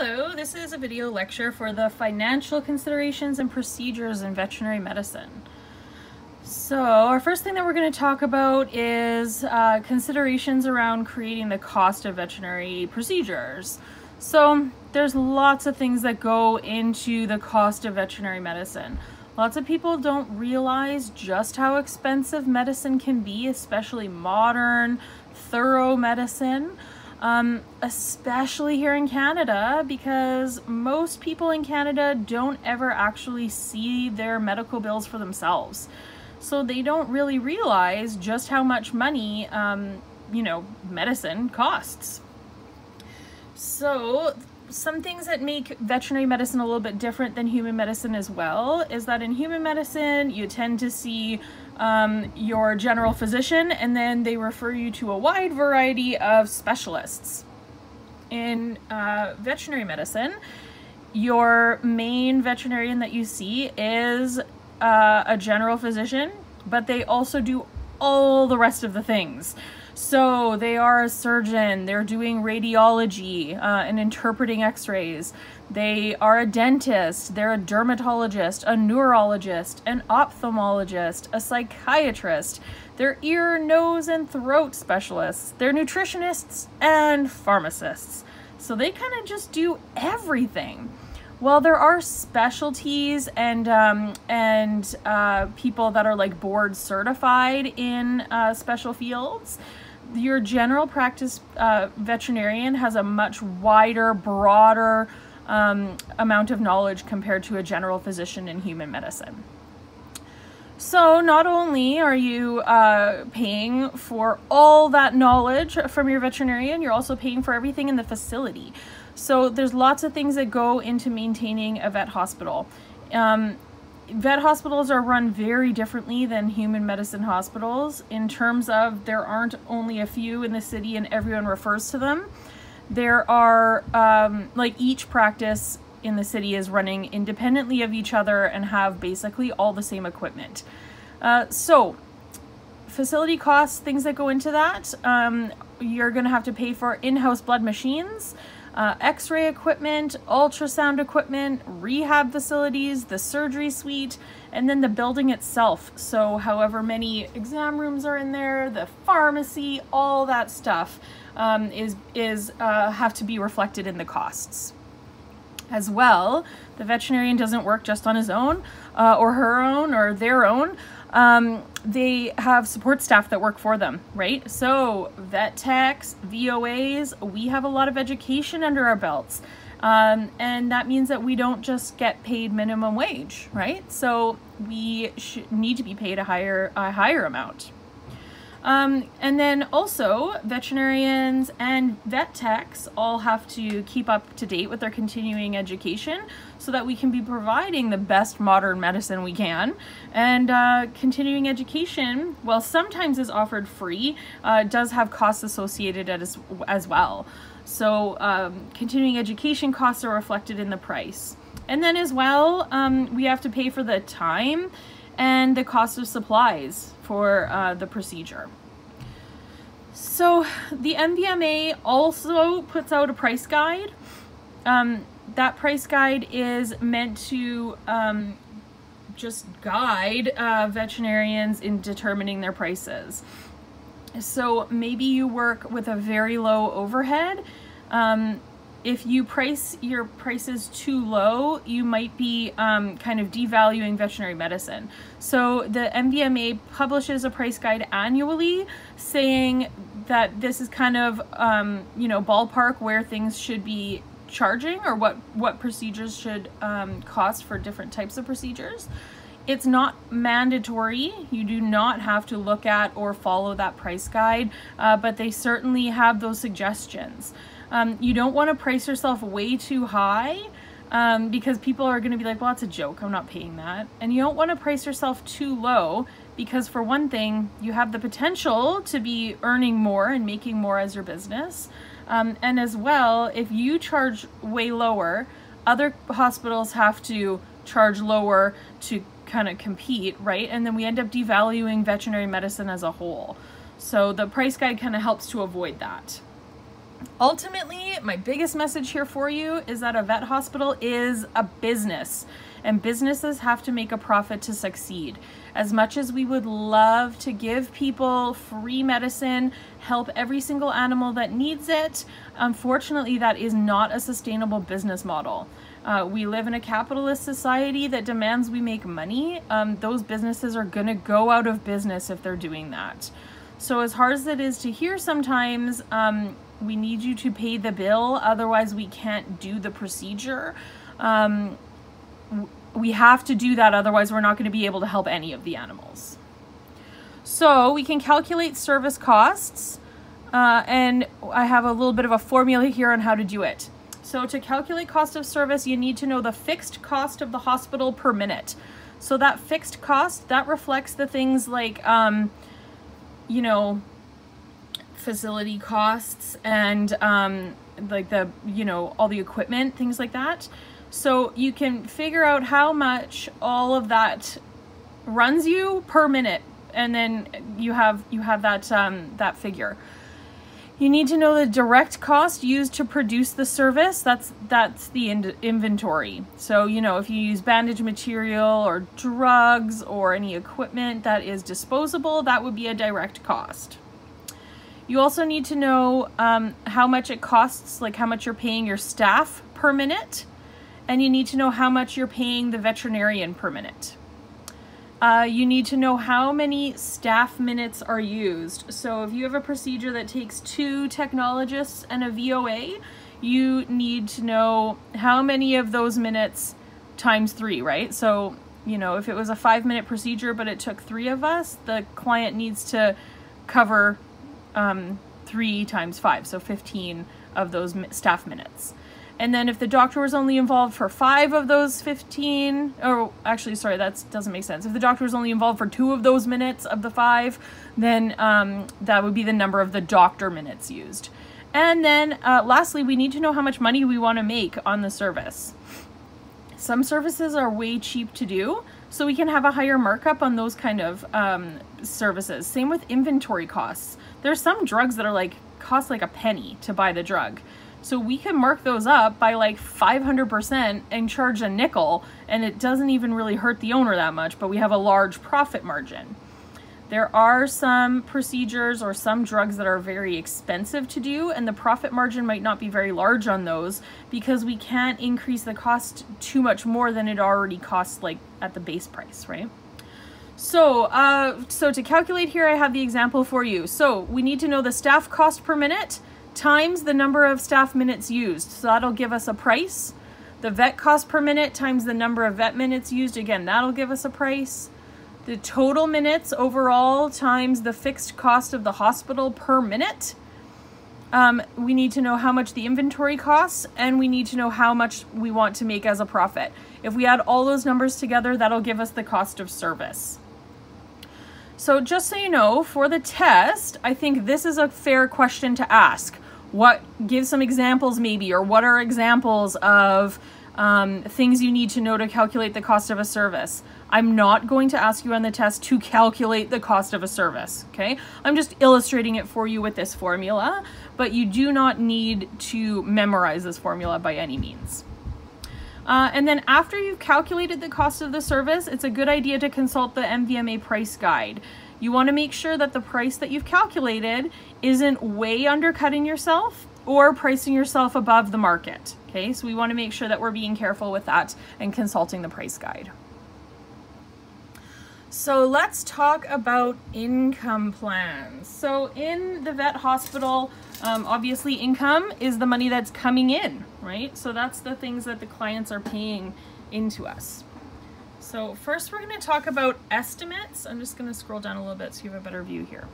Hello, this is a video lecture for the financial considerations and procedures in veterinary medicine. So our first thing that we're going to talk about is considerations around creating the cost of veterinary procedures. So there's lots of things that go into the cost of veterinary medicine. Lots of people don't realize just how expensive medicine can be, especially modern, thorough medicine. Especially here in Canada, because most people in Canada don't ever actually see their medical bills for themselves. So they don't really realize just how much money, medicine costs. So some things that make veterinary medicine a little bit different than human medicine as well is that in human medicine, you tend to see your general physician, and then they refer you to a wide variety of specialists. In veterinary medicine, your main veterinarian that you see is a general physician, but they also do all the rest of the things. So they are a surgeon, they're doing radiology and interpreting x-rays. They are a dentist, they're a dermatologist, a neurologist, an ophthalmologist, a psychiatrist. They're ear, nose, and throat specialists. They're nutritionists and pharmacists. So they kind of just do everything. Well, there are specialties and people that are like board certified in special fields. Your general practice veterinarian has a much wider, broader amount of knowledge compared to a general physician in human medicine. So not only are you paying for all that knowledge from your veterinarian, you're also paying for everything in the facility. So there's lots of things that go into maintaining a vet hospital. Vet hospitals are run very differently than human medicine hospitals in terms of there aren't only a few in the city and everyone refers to them. There are, like each practice in the city is running independently of each other and have basically all the same equipment. So facility costs, things that go into that, you're going to have to pay for in-house blood machines, x-ray equipment, ultrasound equipment, rehab facilities, the surgery suite, and then the building itself. So however many exam rooms are in there, the pharmacy, all that stuff have to be reflected in the costs. As well, the veterinarian doesn't work just on his own or her own or their own. They have support staff that work for them, right? So vet techs, VOAs, we have a lot of education under our belts. And that means that we don't just get paid minimum wage, right? So we need to be paid a higher amount. And then also veterinarians and vet techs all have to keep up to date with their continuing education so that we can be providing the best modern medicine we can. And continuing education, well, sometimes is offered free, does have costs associated as well. So continuing education costs are reflected in the price. And then as well, we have to pay for the time and the cost of supplies for the procedure. So the MVMA also puts out a price guide. That price guide is meant to just guide veterinarians in determining their prices. So maybe you work with a very low overhead. If you price your prices too low, you might be kind of devaluing veterinary medicine. So the MVMA publishes a price guide annually saying that this is kind of, ballpark where things should be charging or what procedures should cost for different types of procedures. It's not mandatory. You do not have to look at or follow that price guide, but they certainly have those suggestions. You don't want to price yourself way too high because people are going to be like, well, that's a joke, I'm not paying that. And you don't want to price yourself too low because for one thing, you have the potential to be earning more and making more as your business. And as well, if you charge way lower, other hospitals have to charge lower to kind of compete, right? And then we end up devaluing veterinary medicine as a whole. So the price guide kind of helps to avoid that. Ultimately, my biggest message here for you is that a vet hospital is a business, and businesses have to make a profit to succeed. As much as we would love to give people free medicine, help every single animal that needs it, unfortunately, that is not a sustainable business model. We live in a capitalist society that demands we make money. Those businesses are going to go out of business if they're doing that. So as hard as it is to hear sometimes, we need you to pay the bill, otherwise we can't do the procedure. We have to do that, otherwise we're not going to be able to help any of the animals. So we can calculate service costs, and I have a little bit of a formula here on how to do it. So to calculate cost of service, you need to know the fixed cost of the hospital per minute. So that fixed cost, that reflects the things like, you know, facility costs and like the, you know, all the equipment, things like that. So you can figure out how much all of that runs you per minute, and then you have that that figure. You need to know the direct cost used to produce the service. That's the inventory. So, you know, if you use bandage material or drugs or any equipment that is disposable, that would be a direct cost. You also need to know how much it costs, like how much you're paying your staff per minute. And you need to know how much you're paying the veterinarian per minute. You need to know how many staff minutes are used. So if you have a procedure that takes 2 technologists and a VOA, you need to know how many of those minutes times 3, right? So, you know, if it was a 5-minute procedure but it took 3 of us, the client needs to cover 3 times 5, so 15 of those staff minutes. And then if the doctor was only involved for 5 of those 15, or actually, sorry, that doesn't make sense. If the doctor was only involved for 2 of those minutes of the 5, then that would be the number of the doctor minutes used. And then lastly, we need to know how much money we want to make on the service. Some services are way cheap to do, so we can have a higher markup on those kind of services. Same with inventory costs. There's some drugs that are like, cost like a penny to buy the drug. So we can mark those up by like 500% and charge a nickel, and it doesn't even really hurt the owner that much, but we have a large profit margin. There are some procedures or some drugs that are very expensive to do, and the profit margin might not be very large on those because we can't increase the cost too much more than it already costs, like at the base price, right? So, so to calculate here, I have the example for you. So we need to know the staff cost per minute times the number of staff minutes used. So that'll give us a price. The vet cost per minute times the number of vet minutes used. Again, that'll give us a price. The total minutes overall times the fixed cost of the hospital per minute. We need to know how much the inventory costs, and we need to know how much we want to make as a profit. If we add all those numbers together, that'll give us the cost of service. So just so you know, for the test, I think this is a fair question to ask. Give some examples maybe, or what are examples of things you need to know to calculate the cost of a service. I'm not going to ask you on the test to calculate the cost of a service, okay? I'm just illustrating it for you with this formula, but you do not need to memorize this formula by any means. And then after you've calculated the cost of the service, it's a good idea to consult the MVMA price guide. You want to make sure that the price that you've calculated isn't way undercutting yourself or pricing yourself above the market. Okay, so we want to make sure that we're being careful with that and consulting the price guide. So let's talk about income plans. So in the vet hospital, obviously income is the money that's coming in, right? So that's the things that the clients are paying into us. So first we're going to talk about estimates. I'm just going to scroll down a little bit so you have a better view here.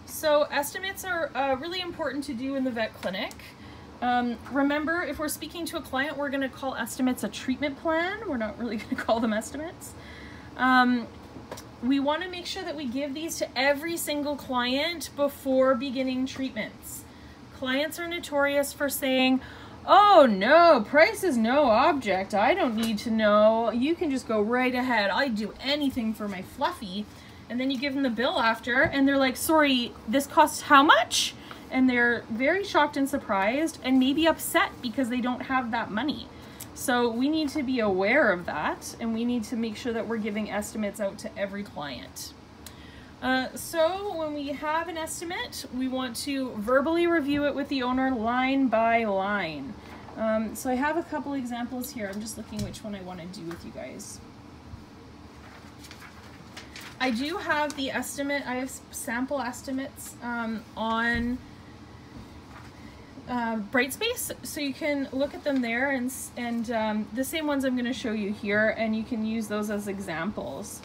So estimates are really important to do in the vet clinic. Remember, if we're speaking to a client, we're going to call estimates a treatment plan. We're not really going to call them estimates. We want to make sure that we give these to every single client before beginning treatments. Clients are notorious for saying, oh no, price is no object. I don't need to know. You can just go right ahead. I'd do anything for my Fluffy. And then you give them the bill after and they're like, sorry, this costs how much? and they're very shocked and surprised and maybe upset because they don't have that money. So we need to be aware of that, and we need to make sure that we're giving estimates out to every client. So when we have an estimate, we want to verbally review it with the owner line by line. So I have a couple examples here. I'm just looking which one I want to do with you guys. I do have the estimate. I have sample estimates on Brightspace, so you can look at them there, and the same ones I'm going to show you here, and you can use those as examples.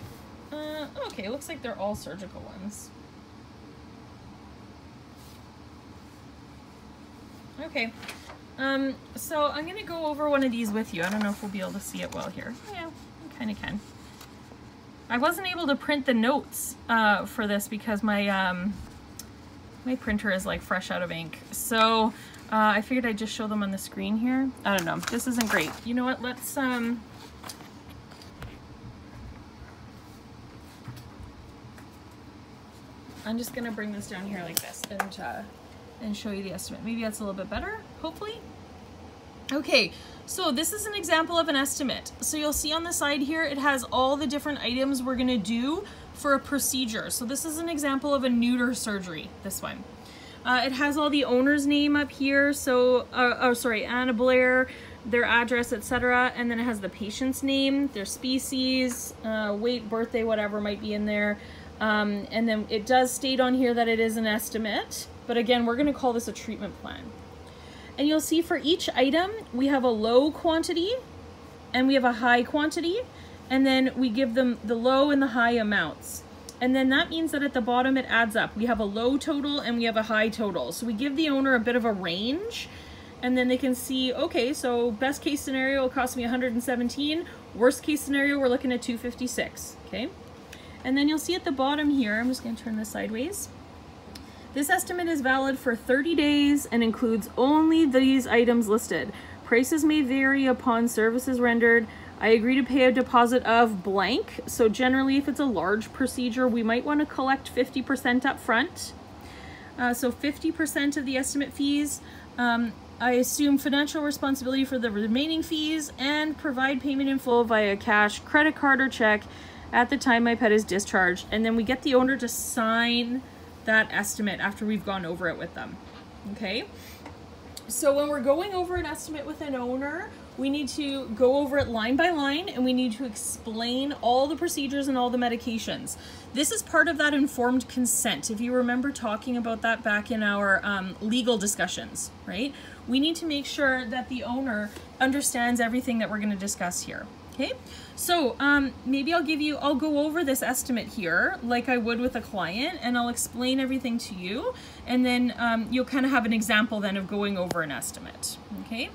Okay, looks like they're all surgical ones. Okay, so I'm going to go over one of these with you. I don't know if we'll be able to see it well here. Yeah, I kind of can. I wasn't able to print the notes for this because my my printer is like fresh out of ink. So I figured I'd just show them on the screen here. I don't know. This isn't great. You know what? Let's I'm just gonna bring this down here like this and show you the estimate. Maybe that's a little bit better, hopefully. Okay, so this is an example of an estimate. So you'll see on the side here, it has all the different items we're gonna do for a procedure. So this is an example of a neuter surgery, this one. It has all the owner's name up here. So, Anna Blair, their address, etc. And then it has the patient's name, their species, weight, birthday, whatever might be in there. And then it does state on here that it is an estimate, but again, we're going to call this a treatment plan. And you'll see for each item, we have a low quantity and we have a high quantity, and then we give them the low and the high amounts. And then that means that at the bottom it adds up. We have a low total and we have a high total. So we give the owner a bit of a range, and then they can see, okay, so best case scenario will cost me 117. Worst case scenario, we're looking at 256, okay? And then you'll see at the bottom here, I'm just going to turn this sideways. This estimate is valid for 30 days and includes only these items listed. Prices may vary upon services rendered. I agree to pay a deposit of blank. So generally, if it's a large procedure, we might want to collect 50% up front. So 50% of the estimate fees. I assume financial responsibility for the remaining fees and provide payment in full via cash, credit card, or check at the time my pet is discharged. And then we get the owner to sign that estimate after we've gone over it with them. Okay? So when we're going over an estimate with an owner, we need to go over it line by line, and we need to explain all the procedures and all the medications. This is part of that informed consent. If you remember talking about that back in our legal discussions, right? We need to make sure that the owner understands everything that we're going to discuss here. Okay, so maybe I'll go over this estimate here like I would with a client, and I'll explain everything to you, and then you'll kind of have an example then of going over an estimate. Okay,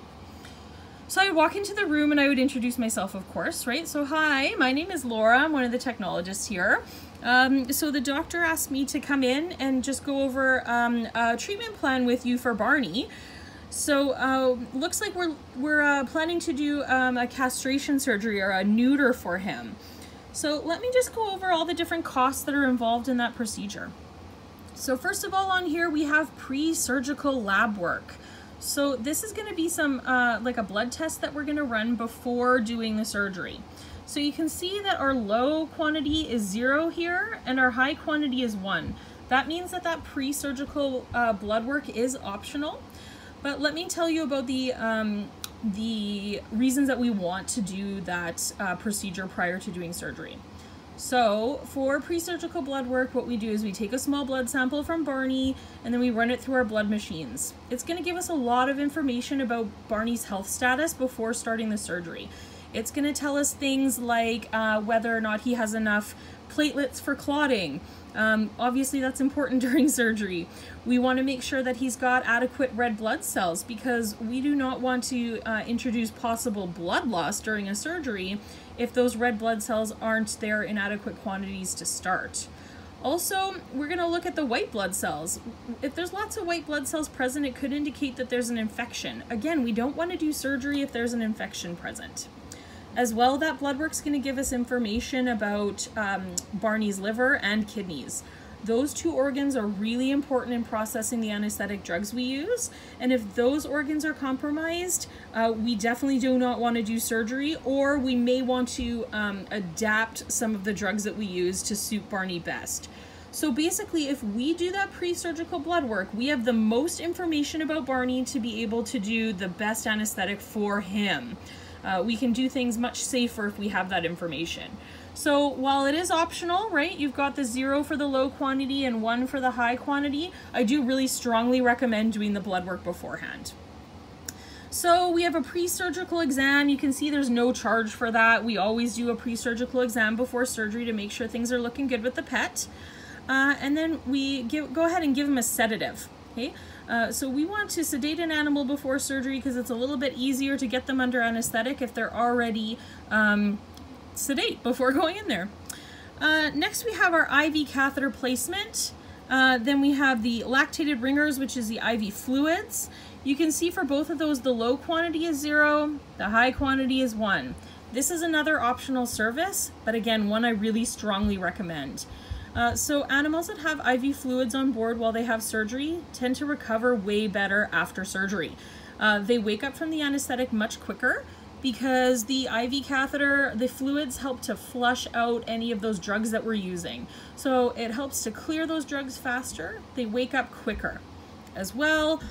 so I would walk into the room and I would introduce myself, of course, right? So hi, my name is Laura. I'm one of the technologists here. So the doctor asked me to come in and just go over a treatment plan with you for Barney. So looks like we're planning to do a castration surgery or a neuter for him. So let me just go over all the different costs that are involved in that procedure. So first of all, on here we have pre-surgical lab work. So this is going to be some like a blood test that we're going to run before doing the surgery. So you can see that our low quantity is 0 here and our high quantity is 1. That means that that pre-surgical blood work is optional. But let me tell you about the reasons that we want to do that procedure prior to doing surgery. So for pre-surgical blood work, what we do is we take a small blood sample from Barney and then we run it through our blood machines. It's going to give us a lot of information about Barney's health status before starting the surgery. It's going to tell us things like whether or not he has enough platelets for clotting. Obviously that's important during surgery. We want to make sure that he's got adequate red blood cells, because we do not want to introduce possible blood loss during a surgery if those red blood cells aren't there in adequate quantities to start. Also, we're going to look at the white blood cells. If there's lots of white blood cells present, it could indicate that there's an infection. Again, we don't want to do surgery if there's an infection present. As well, that blood work's going to give us information about Barney's liver and kidneys. Those two organs are really important in processing the anesthetic drugs we use. And if those organs are compromised, we definitely do not want to do surgery, or we may want to adapt some of the drugs that we use to suit Barney best. So basically, if we do that pre-surgical blood work, we have the most information about Barney to be able to do the best anesthetic for him. We can do things much safer if we have that information. So while it is optional, right, you've got the 0 for the low quantity and 1 for the high quantity, I do really strongly recommend doing the blood work beforehand. So we have a pre-surgical exam. You can see there's no charge for that. We always do a pre-surgical exam before surgery to make sure things are looking good with the pet. And then we go ahead and give them a sedative, okay? So we want to sedate an animal before surgery because it's a little bit easier to get them under anesthetic if they're already sedate before going in there. Next we have our IV catheter placement. Then we have the lactated ringers, which is the IV fluids. You can see for both of those, the low quantity is 0, the high quantity is 1. This is another optional service, but again, one I really strongly recommend. So animals that have IV fluids on board while they have surgery tend to recover way better after surgery. They wake up from the anesthetic much quicker because the IV catheter, the fluids help to flush out any of those drugs that we're using. So it helps to clear those drugs faster. They wake up quicker. As well,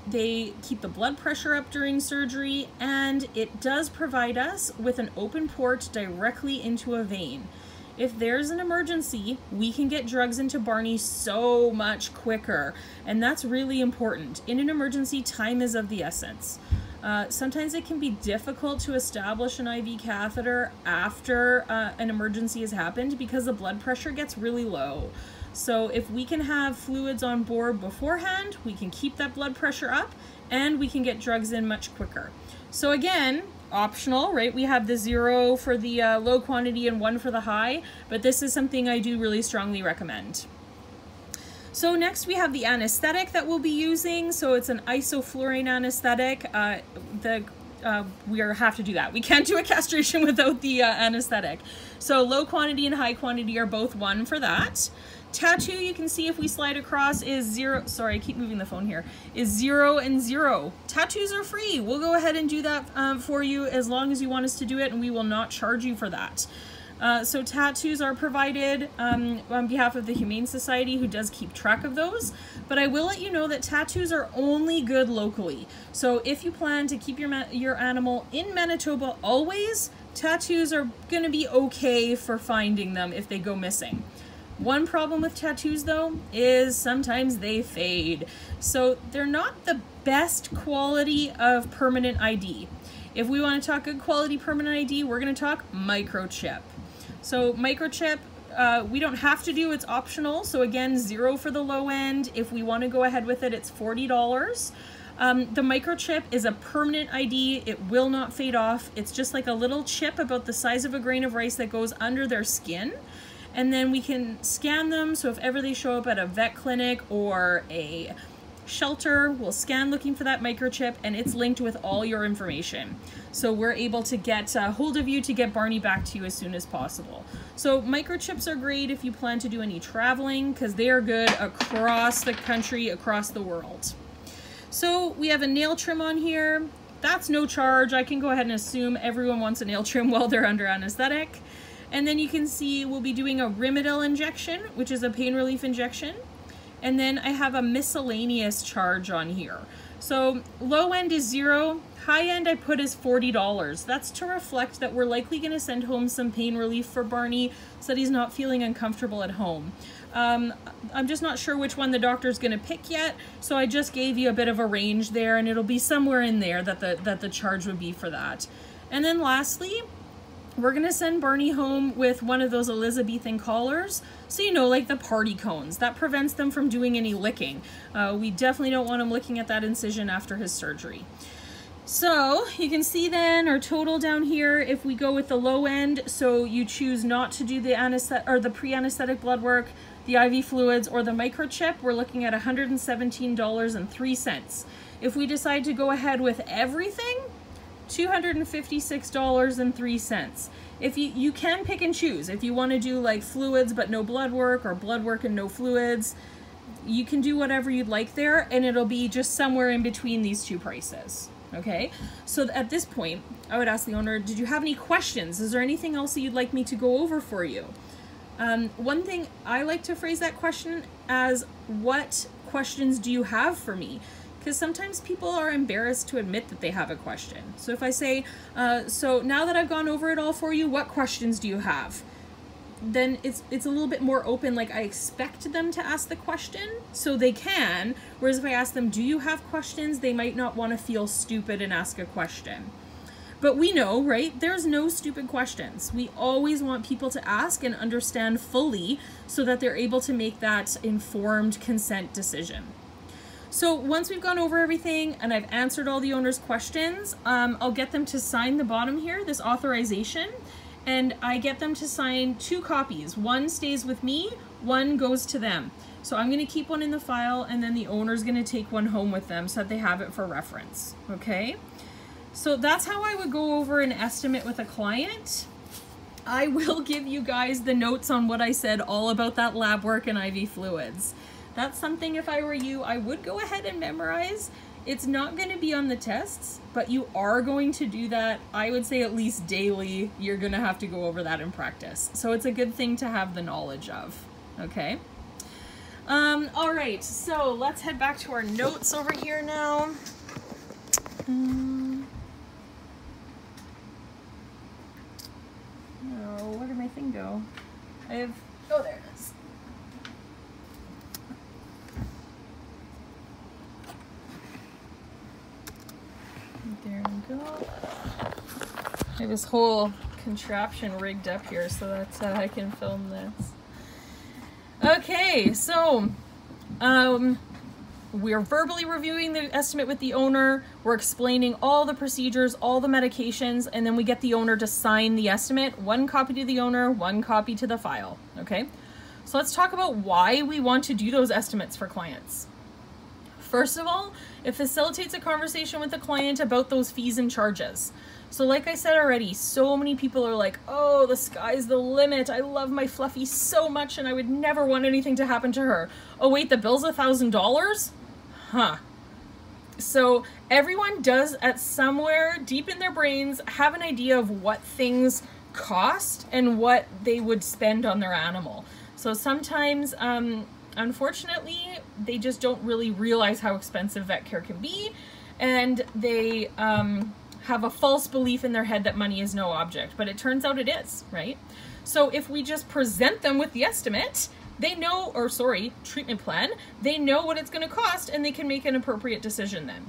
they keep the blood pressure up during surgery, and it does provide us with an open port directly into a vein. If there's an emergency, we can get drugs into Barney so much quicker, and that's really important. In an emergency, time is of the essence. Sometimes it can be difficult to establish an IV catheter after an emergency has happened because the blood pressure gets really low. So if we can have fluids on board beforehand, we can keep that blood pressure up and we can get drugs in much quicker. So again, optional, right? We have the 0 for the low quantity and 1 for the high, but this is something I do really strongly recommend. So next we have the anesthetic that we'll be using. So it's an isofluorine anesthetic. We have to do that. We can't do a castration without the anesthetic. So low quantity and high quantity are both 1 for that. Tattoo, you can see if we slide across, is 0. Sorry, I keep moving the phone here. Is 0 and 0. Tattoos are free. We'll go ahead and do that for you as long as you want us to do it, and we will not charge you for that. So tattoos are provided on behalf of the Humane Society, who does keep track of those. But I will let you know that tattoos are only good locally. So if you plan to keep your animal in Manitoba always, tattoos are going to be okay for finding them if they go missing. One problem with tattoos though is sometimes they fade. So they're not the best quality of permanent ID. If we want to talk good quality permanent ID, we're going to talk microchip. So microchip, we don't have to do, it's optional. So again, 0 for the low end. If we want to go ahead with it, it's $40. The microchip is a permanent ID. It will not fade off. It's just like a little chip about the size of a grain of rice that goes under their skin. And then we can scan them, so if ever they show up at a vet clinic or a shelter, we'll scan looking for that microchip, and it's linked with all your information. So we're able to get hold of you to get Barney back to you as soon as possible. So microchips are great if you plan to do any traveling, because they are good across the country, across the world. So we have a nail trim on here. That's no charge. I can go ahead and assume everyone wants a nail trim while they're under anesthetic. And then you can see we'll be doing a Rimadyl injection, which is a pain relief injection. And then I have a miscellaneous charge on here. So low end is 0, high end I put as $40. That's to reflect that we're likely going to send home some pain relief for Barney so that he's not feeling uncomfortable at home. I'm just not sure which one the doctor's going to pick yet, so I just gave you a bit of a range there, and it'll be somewhere in there that the charge would be for that. And then lastly, we're going to send Barney home with one of those Elizabethan collars, so you know, like the party cones. That prevents them from doing any licking. We definitely don't want him licking at that incision after his surgery. So you can see then our total down here if we go with the low end. So you choose not to do the anesthetic or the pre-anesthetic blood work, the IV fluids, or the microchip. We're looking at $117.03. If we decide to go ahead with everything, $256.03. If you can pick and choose. If you want to do like fluids but no blood work, or blood work and no fluids, you can do whatever you'd like there, and it'll be just somewhere in between these two prices. Okay, so at this point, I would ask the owner, did you have any questions? Is there anything else that you'd like me to go over for you? One thing I like to phrase that question as, what questions do you have for me? Because sometimes people are embarrassed to admit that they have a question. So if I say, so now that I've gone over it all for you, what questions do you have? Then it's a little bit more open, like I expect them to ask the question, so they can. Whereas if I ask them, do you have questions? They might not want to feel stupid and ask a question. But we know, right? There's no stupid questions. We always want people to ask and understand fully so that they're able to make that informed consent decision. So once we've gone over everything and I've answered all the owner's questions, I'll get them to sign the bottom here, this authorization, and I get them to sign 2 copies. One stays with me, one goes to them. So I'm going to keep one in the file, and then the owner's going to take one home with them so that they have it for reference. Okay? So that's how I would go over an estimate with a client. I will give you guys the notes on what I said all about that lab work and IV fluids. That's something, if I were you, I would go ahead and memorize. It's not going to be on the tests, but you are going to do that. I would say at least daily, you're going to have to go over that in practice. So it's a good thing to have the knowledge of. Okay? All right, so let's head back to our notes over here now. Oh, where did my thing go? Oh, there it is. There we go. I have this whole contraption rigged up here so that I can film this. Okay, so we're verbally reviewing the estimate with the owner. We're explaining all the procedures, all the medications, and then we get the owner to sign the estimate. 1 copy to the owner, 1 copy to the file. Okay, so let's talk about why we want to do those estimates for clients. First of all, it facilitates a conversation with the client about those fees and charges. So like I said already, so many people are like, oh, the sky's the limit. I love my Fluffy so much and I would never want anything to happen to her. Oh wait, the bill's $1,000? Huh. So everyone does, at somewhere deep in their brains, have an idea of what things cost and what they would spend on their animal. So sometimes, unfortunately, they just don't really realize how expensive vet care can be, and they have a false belief in their head that money is no object, but it turns out it is, right? So if we just present them with the estimate, they know, or sorry, treatment plan, they know what it's going to cost and they can make an appropriate decision then.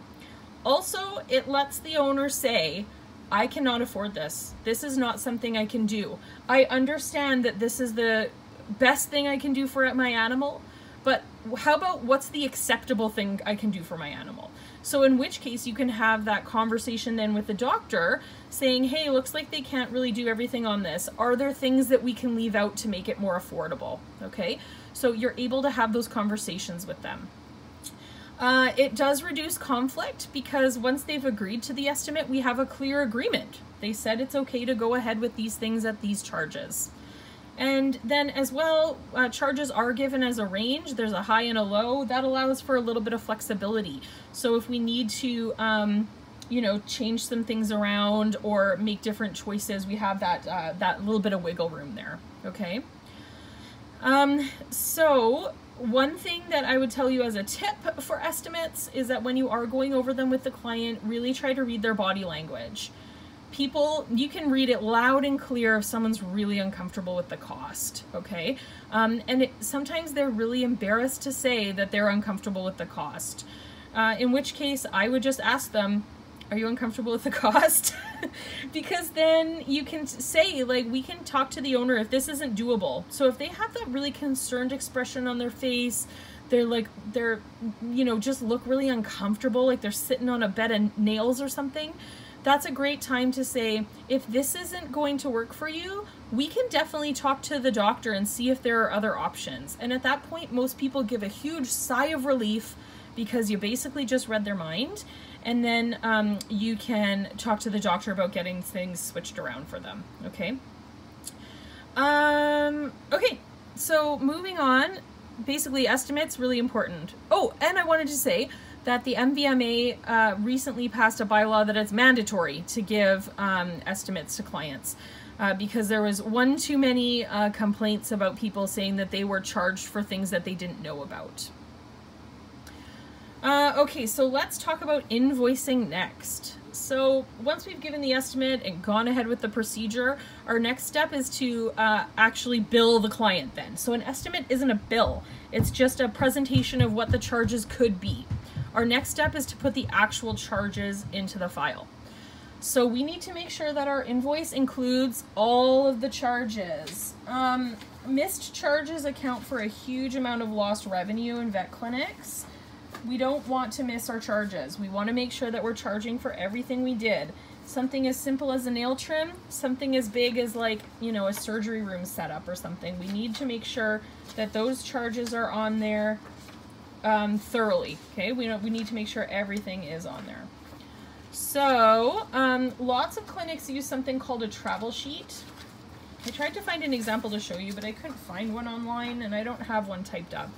Also, it lets the owner say, I cannot afford this. This is not something I can do. I understand that this is the best thing I can do for my animal, but how about what's the acceptable thing I can do for my animal? So in which case you can have that conversation then with the doctor saying, hey, looks like they can't really do everything on this. Are there things that we can leave out to make it more affordable? Okay, so you're able to have those conversations with them. It does reduce conflict because once they've agreed to the estimate, we have a clear agreement. They said it's okay to go ahead with these things at these charges. And then as well, charges are given as a range. There's a high and a low. That allows for a little bit of flexibility. So if we need to, you know, change some things around or make different choices, we have that, that little bit of wiggle room there, okay? So one thing that I would tell you as a tip for estimates is that when you are going over them with the client, really try to read their body language. People, you can read it loud and clear if someone's really uncomfortable with the cost, okay? And sometimes they're really embarrassed to say that they're uncomfortable with the cost. In which case, I would just ask them, are you uncomfortable with the cost? Because then you can say, like, we can talk to the owner if this isn't doable. So if they have that really concerned expression on their face, they're like, you know, just look really uncomfortable, like they're sitting on a bed of nails or something, that's a great time to say, if this isn't going to work for you, we can definitely talk to the doctor and see if there are other options. And at that point, most people give a huge sigh of relief because you basically just read their mind. and then you can talk to the doctor about getting things switched around for them. Okay. Okay, so moving on, basically estimates, really important. Oh, and I wanted to say that the MVMA recently passed a bylaw that it's mandatory to give estimates to clients because there was one too many complaints about people saying that they were charged for things that they didn't know about. Okay, so let's talk about invoicing next. So once we've given the estimate and gone ahead with the procedure, our next step is to actually bill the client then. So an estimate isn't a bill, it's just a presentation of what the charges could be. Our next step is to put the actual charges into the file. So we need to make sure that our invoice includes all of the charges. Missed charges account for a huge amount of lost revenue in vet clinics. We don't want to miss our charges. We want to make sure that we're charging for everything we did. Something as simple as a nail trim, something as big as like, you know, a surgery room setup or something. We need to make sure that those charges are on there thoroughly, okay? We need to make sure everything is on there. So, lots of clinics use something called a travel sheet. I tried to find an example to show you, but I couldn't find one online and I don't have one typed up.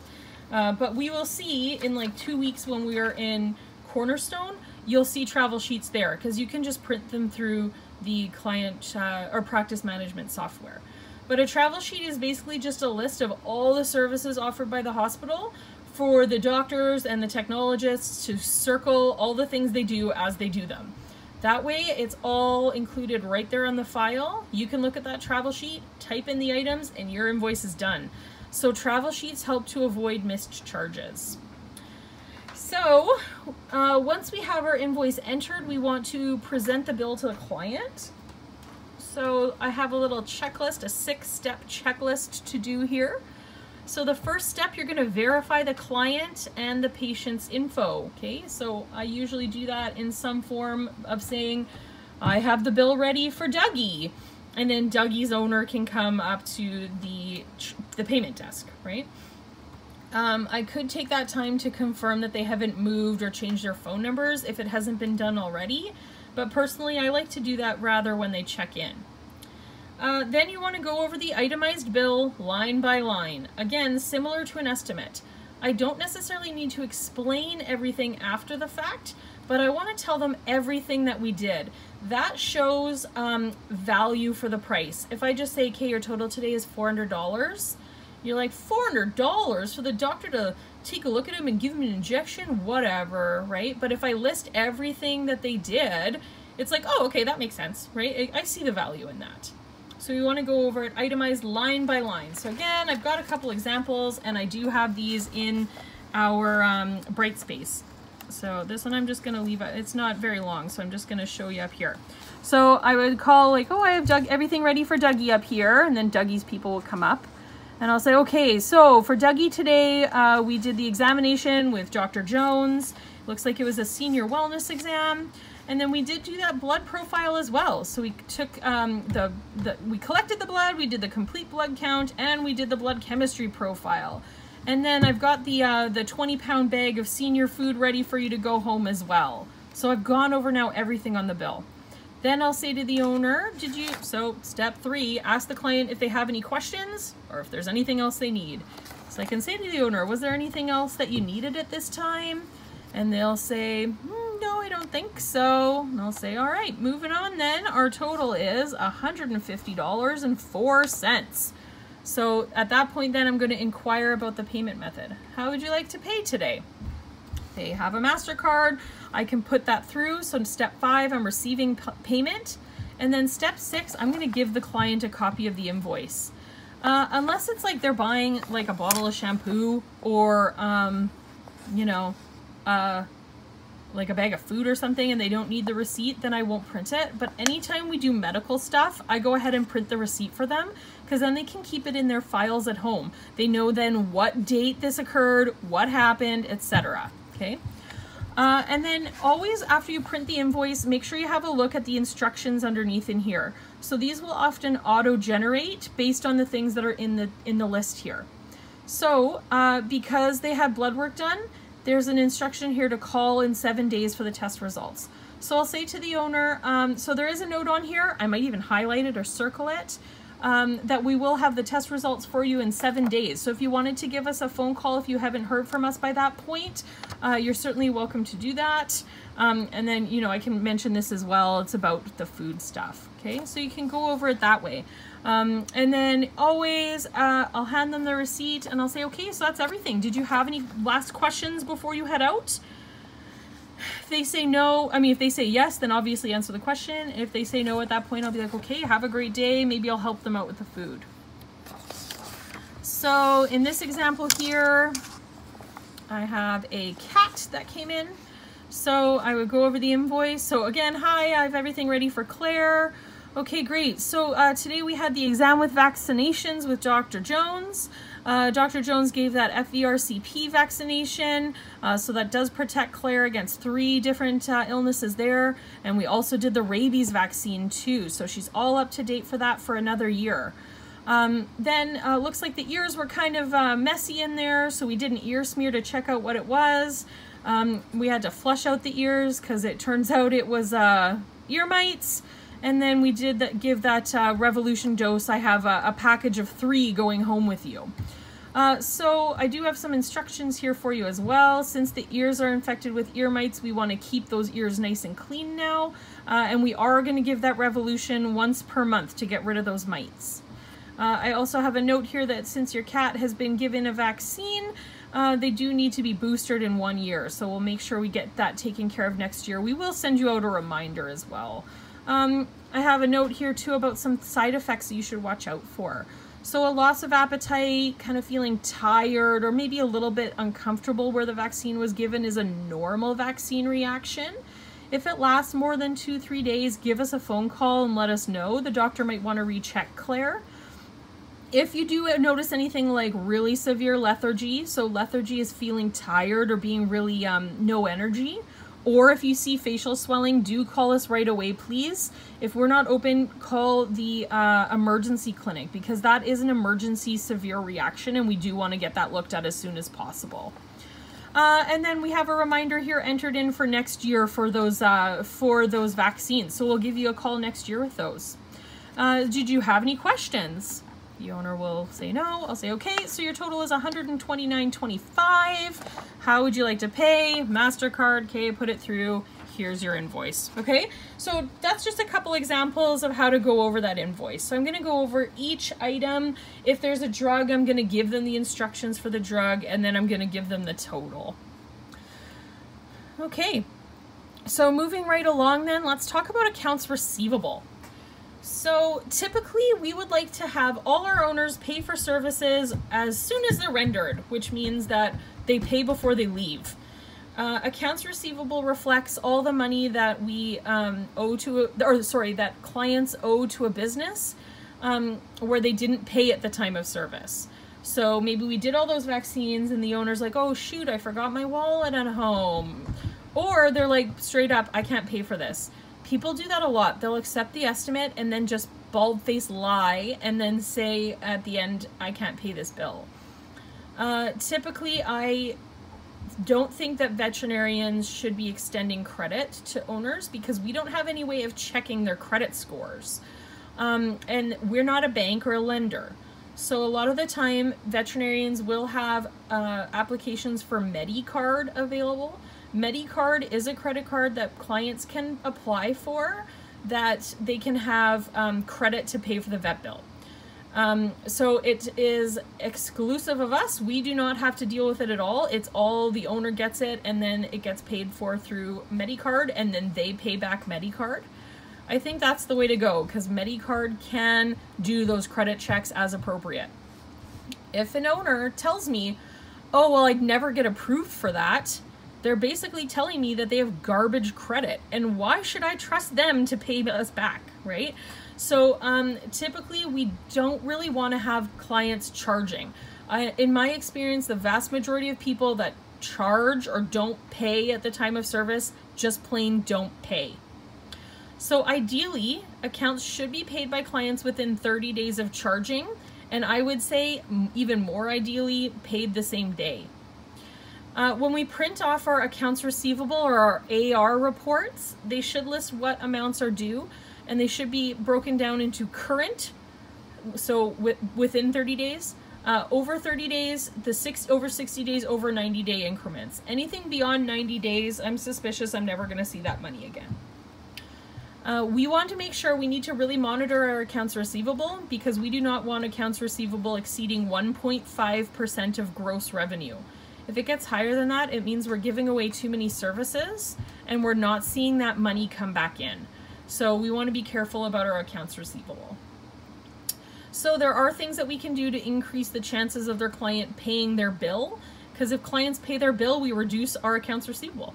But we will see in like 2 weeks when we are in Cornerstone, you'll see travel sheets there because you can just print them through the client or practice management software. But a travel sheet is basically just a list of all the services offered by the hospital for the doctors and the technologists to circle all the things they do as they do them. That way it's all included right there on the file. You can look at that travel sheet, type in the items, and your invoice is done. So travel sheets help to avoid missed charges. So once we have our invoice entered, we want to present the bill to the client. So I have a little checklist, a 6-step checklist to do here. So the first step, you're going to verify the client and the patient's info. Okay, so I usually do that in some form of saying, I have the bill ready for Dougie. And then Dougie's owner can come up to the payment desk, right? I could take that time to confirm that they haven't moved or changed their phone numbers if it hasn't been done already. But personally, I like to do that rather when they check in. Then you want to go over the itemized bill line by line. Again, similar to an estimate. I don't necessarily need to explain everything after the fact, but I want to tell them everything that we did. That shows value for the price. If I just say, okay, your total today is $400, you're like, $400 for the doctor to take a look at him and give him an injection? Whatever, right? But if I list everything that they did, it's like, oh, okay, that makes sense, right? I see the value in that. So we want to go over it itemized line by line. So again, I've got a couple examples and I do have these in our Brightspace. So this one I'm just going to leave, it's not very long, so I'm just going to show you up here. So I would call like, oh, I have everything ready for Dougie up here, and then Dougie's people will come up. And I'll say, okay, so for Dougie today, we did the examination with Dr. Jones. Looks like it was a senior wellness exam. And then we did do that blood profile as well. So we took we collected the blood, we did the complete blood count, and we did the blood chemistry profile. And then I've got the 20-pound bag of senior food ready for you to go home as well. So I've gone over now everything on the bill. Then I'll say to the owner, so step 3, ask the client if they have any questions or if there's anything else they need. So I can say to the owner, was there anything else that you needed at this time? And they'll say, no, I don't think so. And I'll say, all right, moving on then. Our total is $150.04. So at that point then I'm going to inquire about the payment method. How would you like to pay today? They have a MasterCard. I can put that through. So in step 5, I'm receiving payment. And then step 6, I'm going to give the client a copy of the invoice. Unless it's like they're buying like a bottle of shampoo or, you know, like a bag of food or something and they don't need the receipt, then I won't print it. But anytime we do medical stuff, I go ahead and print the receipt for them because then they can keep it in their files at home. They know then what date this occurred, what happened, etc. Okay. And then always after you print the invoice, make sure you have a look at the instructions underneath in here. So these will often auto-generate based on the things that are in the list here. So because they had blood work done, there's an instruction here to call in 7 days for the test results. So I'll say to the owner, so there is a note on here, I might even highlight it or circle it, that we will have the test results for you in 7 days. So if you wanted to give us a phone call, if you haven't heard from us by that point, you're certainly welcome to do that. And then, you know, I can mention this as well. It's about the food stuff. Okay, so you can go over it that way. And then always, I'll hand them the receipt and I'll say, okay, so that's everything. Did you have any last questions before you head out? If they say no, I mean, if they say yes, then obviously answer the question. If they say no at that point, I'll be like, okay, have a great day. Maybe I'll help them out with the food. So in this example here, I have a cat that came in. So I would go over the invoice. So again, hi, I have everything ready for Claire. Okay, great. So today we had the exam with vaccinations with Dr. Jones. Dr. Jones gave that FVRCP vaccination, so that does protect Claire against 3 different illnesses there. And we also did the rabies vaccine too, so she's all up to date for that for another year. Then looks like the ears were kind of messy in there, so we did an ear smear to check out what it was. We had to flush out the ears because it turns out it was ear mites. And then we did give that Revolution dose. I have a package of 3 going home with you. So I do have some instructions here for you as well. Since the ears are infected with ear mites, we want to keep those ears nice and clean now. And we are going to give that Revolution once per month to get rid of those mites. I also have a note here that since your cat has been given a vaccine, they do need to be boosted in 1 year. So we'll make sure we get that taken care of next year. We will send you out a reminder as well. I have a note here too about some side effects that you should watch out for. So a loss of appetite, kind of feeling tired, or maybe a little bit uncomfortable where the vaccine was given is a normal vaccine reaction. If it lasts more than 2-3 days, give us a phone call and let us know. The doctor might want to recheck Claire. If you do notice anything like really severe lethargy, so lethargy is feeling tired or being really no energy, or if you see facial swelling, do call us right away, please. If we're not open, call the emergency clinic, because that is an emergency severe reaction and we do want to get that looked at as soon as possible. And then we have a reminder here entered in for next year for those vaccines. So we'll give you a call next year with those. Did you have any questions? The owner will say no. I'll say, okay, so your total is $129.25. How would you like to pay? MasterCard, okay, put it through. Here's your invoice, okay? So that's just a couple examples of how to go over that invoice. So I'm gonna go over each item. If there's a drug, I'm gonna give them the instructions for the drug, and then I'm gonna give them the total. Okay, so moving right along then, let's talk about accounts receivable. So typically we would like to have all our owners pay for services as soon as they're rendered, which means that they pay before they leave. Accounts receivable reflects all the money that we that clients owe to a business where they didn't pay at the time of service. So maybe we did all those vaccines and the owner's like, oh shoot, I forgot my wallet at home. Or they're like, straight up, I can't pay for this. People do that a lot. They'll accept the estimate and then just bald-faced lie and then say at the end, I can't pay this bill. Typically, I don't think that veterinarians should be extending credit to owners because we don't have any way of checking their credit scores. And we're not a bank or a lender. So a lot of the time, veterinarians will have applications for MediCard available. MediCard is a credit card that clients can apply for that they can have credit to pay for the vet bill. So it is exclusive of us. We do not have to deal with it at all. It's all the owner gets it and then it gets paid for through MediCard and then they pay back MediCard. I think that's the way to go because MediCard can do those credit checks as appropriate. If an owner tells me, oh, well, I'd never get approved for that, they're basically telling me that they have garbage credit. And why should I trust them to pay us back, right? So typically we don't really want to have clients charging. In my experience, the vast majority of people that charge or don't pay at the time of service just plain don't pay. So ideally, accounts should be paid by clients within 30 days of charging. And I would say even more ideally, paid the same day. When we print off our accounts receivable or our AR reports, they should list what amounts are due, and they should be broken down into current, so within 30 days, over 30 days, over 60 days, over 90-day increments. Anything beyond 90 days, I'm suspicious I'm never going to see that money again. We want to make sure we need to really monitor our accounts receivable, because we do not want accounts receivable exceeding 1.5% of gross revenue. If it gets higher than that, it means we're giving away too many services and we're not seeing that money come back in. So we want to be careful about our accounts receivable. So there are things that we can do to increase the chances of their client paying their bill, because if clients pay their bill, we reduce our accounts receivable.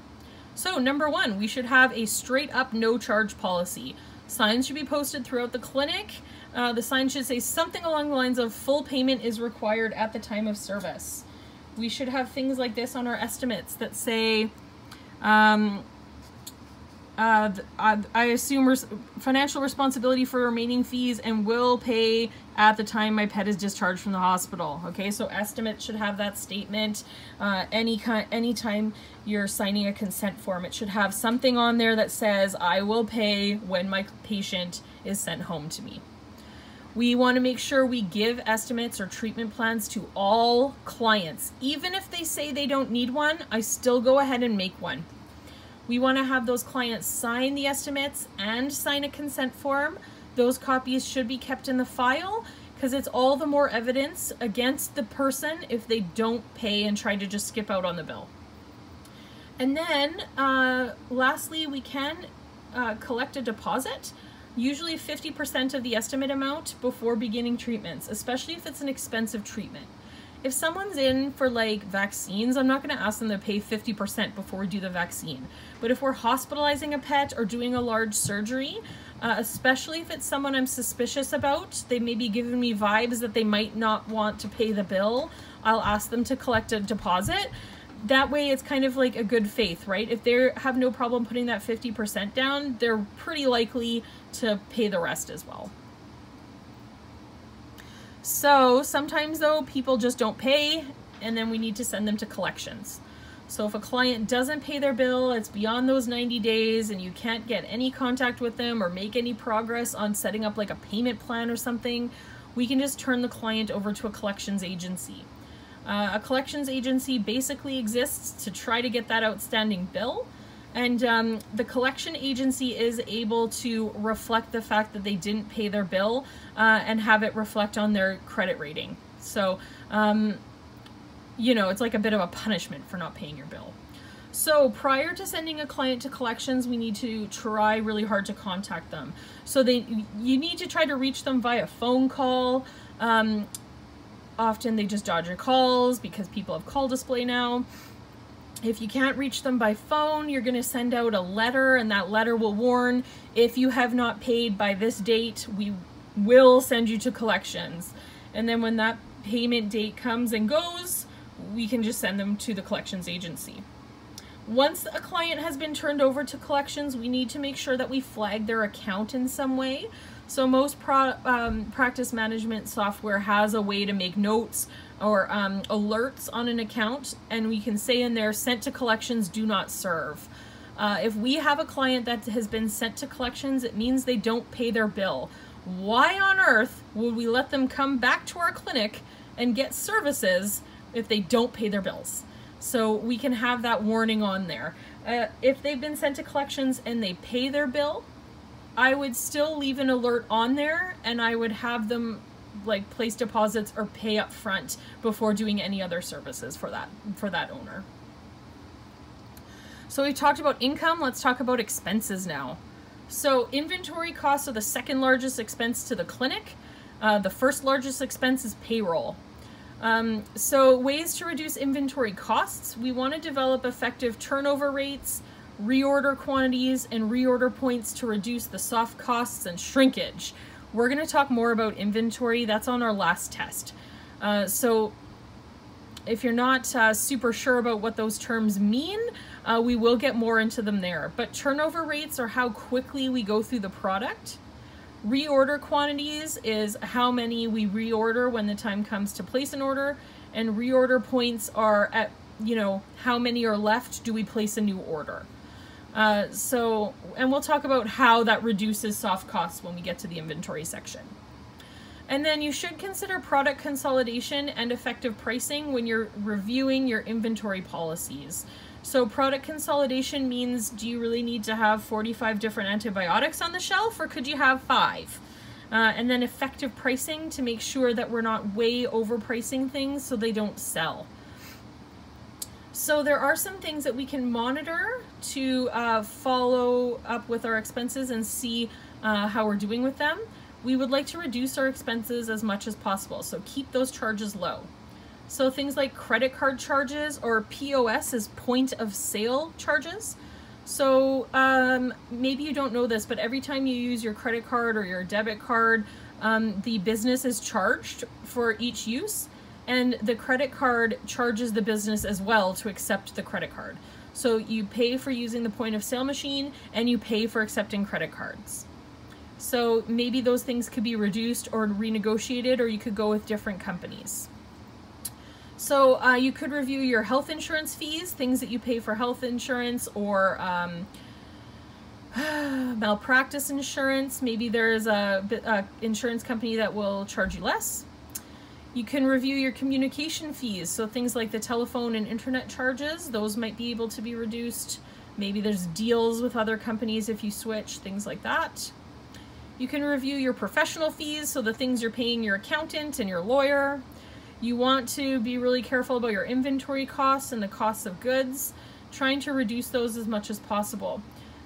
So number one, we should have a straight up no charge policy. Signs should be posted throughout the clinic. The sign should say something along the lines of full payment is required at the time of service. We should have things like this on our estimates that say, I assume financial responsibility for remaining fees and will pay at the time my pet is discharged from the hospital. Okay, so estimates should have that statement. Anytime you're signing a consent form, it should have something on there that says, I will pay when my patient is sent home to me. We want to make sure we give estimates or treatment plans to all clients. Even if they say they don't need one, I still go ahead and make one. We want to have those clients sign the estimates and sign a consent form. Those copies should be kept in the file, because it's all the more evidence against the person if they don't pay and try to just skip out on the bill. And then lastly, we can collect a deposit, usually 50% of the estimate amount before beginning treatments, especially if it's an expensive treatment. If someone's in for like vaccines, I'm not going to ask them to pay 50% before we do the vaccine. But if we're hospitalizing a pet or doing a large surgery, especially if it's someone I'm suspicious about, they may be giving me vibes that they might not want to pay the bill, I'll ask them to collect a deposit. That way it's kind of like a good faith, right? If they have no problem putting that 50% down, they're pretty likely to pay the rest as well. So sometimes though, people just don't pay, and then we need to send them to collections. So if a client doesn't pay their bill, it's beyond those 90 days and you can't get any contact with them or make any progress on setting up like a payment plan or something, we can just turn the client over to a collections agency. A collections agency basically exists to try to get that outstanding bill, and the collection agency is able to reflect the fact that they didn't pay their bill and have it reflect on their credit rating. So, you know, it's like a bit of a punishment for not paying your bill. So prior to sending a client to collections, we need to try really hard to contact them. So you need to try to reach them via phone call. Often they just dodge your calls because people have call display now. If you can't reach them by phone, you're going to send out a letter, and that letter will warn, if you have not paid by this date, we will send you to collections. And then when that payment date comes and goes, we can just send them to the collections agency. Once a client has been turned over to collections, we need to make sure that we flag their account in some way. So most practice management software has a way to make notes or alerts on an account, and we can say in there, sent to collections, do not serve. If we have a client that has been sent to collections, it means they don't pay their bill. Why on earth would we let them come back to our clinic and get services if they don't pay their bills? So we can have that warning on there. If they've been sent to collections and they pay their bill, I would still leave an alert on there, and I would have them like place deposits or pay up front before doing any other services for that owner. So we've talked about income, let's talk about expenses now. So inventory costs are the second largest expense to the clinic. The first largest expense is payroll. So ways to reduce inventory costs, we want to develop effective turnover rates, reorder quantities, and reorder points to reduce the soft costs and shrinkage. We're going to talk more about inventory. That's on our last test. So if you're not super sure about what those terms mean, we will get more into them there. But turnover rates are how quickly we go through the product. Reorder quantities is how many we reorder when the time comes to place an order. And reorder points are at you know, how many are left? Do we place a new order? And we'll talk about how that reduces soft costs when we get to the inventory section. And then you should consider product consolidation and effective pricing when you're reviewing your inventory policies. So product consolidation means, do you really need to have 45 different antibiotics on the shelf, or could you have 5? And then effective pricing to make sure that we're not way overpricing things so they don't sell. So there are some things that we can monitor to follow up with our expenses and see how we're doing with them. We would like to reduce our expenses as much as possible, so keep those charges low. So things like credit card charges, or POS is point of sale charges. So maybe you don't know this, but every time you use your credit card or your debit card, the business is charged for each use, and the credit card charges the business as well to accept the credit card. So you pay for using the point of sale machine, and you pay for accepting credit cards. So maybe those things could be reduced or renegotiated, or you could go with different companies. So you could review your health insurance fees, things that you pay for health insurance, or malpractice insurance. Maybe there's a insurance company that will charge you less. You can review your communication fees, so things like the telephone and internet charges, those might be able to be reduced. Maybe there's deals with other companies if you switch, things like that. You can review your professional fees, so the things you're paying your accountant and your lawyer. You want to be really careful about your inventory costs and the costs of goods, trying to reduce those as much as possible.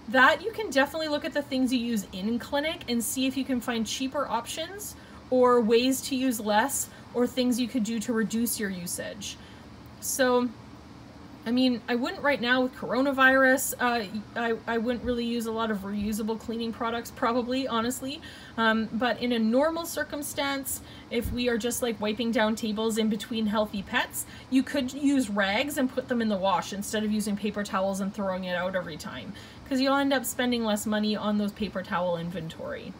That you can definitely look at the things you use in clinic and see if you can find cheaper options or ways to use less, or things you could do to reduce your usage. So, I mean, I wouldn't right now with coronavirus. I wouldn't really use a lot of reusable cleaning products, probably, honestly. But in a normal circumstance, if we are just like wiping down tables in between healthy pets, you could use rags and put them in the wash instead of using paper towels and throwing it out every time, because you'll end up spending less money on those paper towel inventory.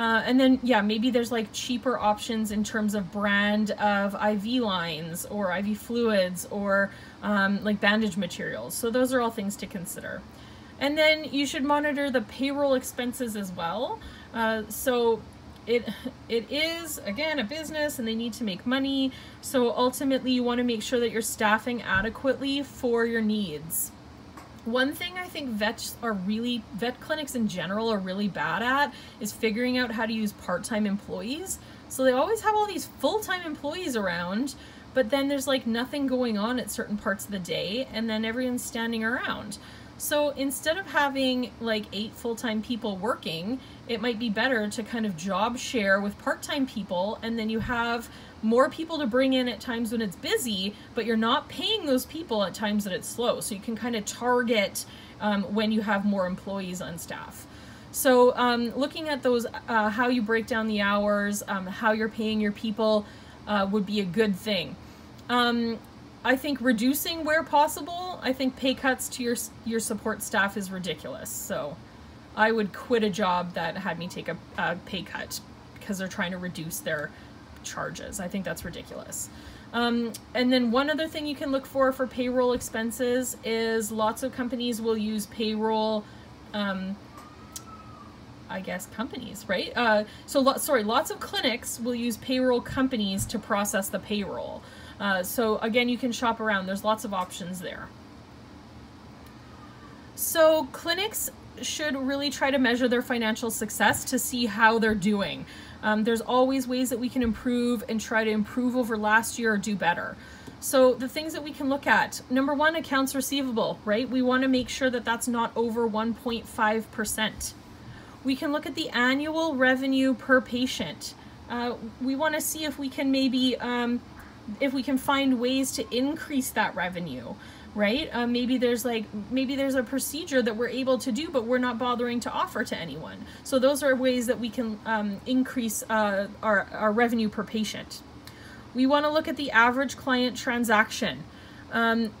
And then, yeah, maybe there's like cheaper options in terms of brand of IV lines or IV fluids, or like bandage materials. So those are all things to consider. And then you should monitor the payroll expenses as well. So it is, again, a business and they need to make money. So ultimately you want to make sure that you're staffing adequately for your needs. One thing I think vet clinics in general are really bad at is figuring out how to use part-time employees. So they always have all these full-time employees around, but then there's like nothing going on at certain parts of the day, and then everyone's standing around. So instead of having like 8 full-time people working, it might be better to kind of job share with part-time people, and then you have more people to bring in at times when it's busy, but you're not paying those people at times that it's slow. So you can kind of target when you have more employees on staff. So looking at those, how you break down the hours, how you're paying your people would be a good thing. I think reducing where possible. I think pay cuts to your support staff is ridiculous. So I would quit a job that had me take a pay cut because they're trying to reduce their charges. I think that's ridiculous. And then one other thing you can look for payroll expenses is lots of companies will use payroll, I guess companies, right? Lots of clinics will use payroll companies to process the payroll. So again, you can shop around. There's lots of options there. So clinics should really try to measure their financial success to see how they're doing. There's always ways that we can improve and try to improve over last year or do better. So the things that we can look at, number one, accounts receivable, right? We want to make sure that that's not over 1.5%. We can look at the annual revenue per patient. We want to see if we can maybe, if we can find ways to increase that revenue, right? Maybe there's a procedure that we're able to do, but we're not bothering to offer to anyone. So those are ways that we can increase our revenue per patient. We want to look at the average client transaction.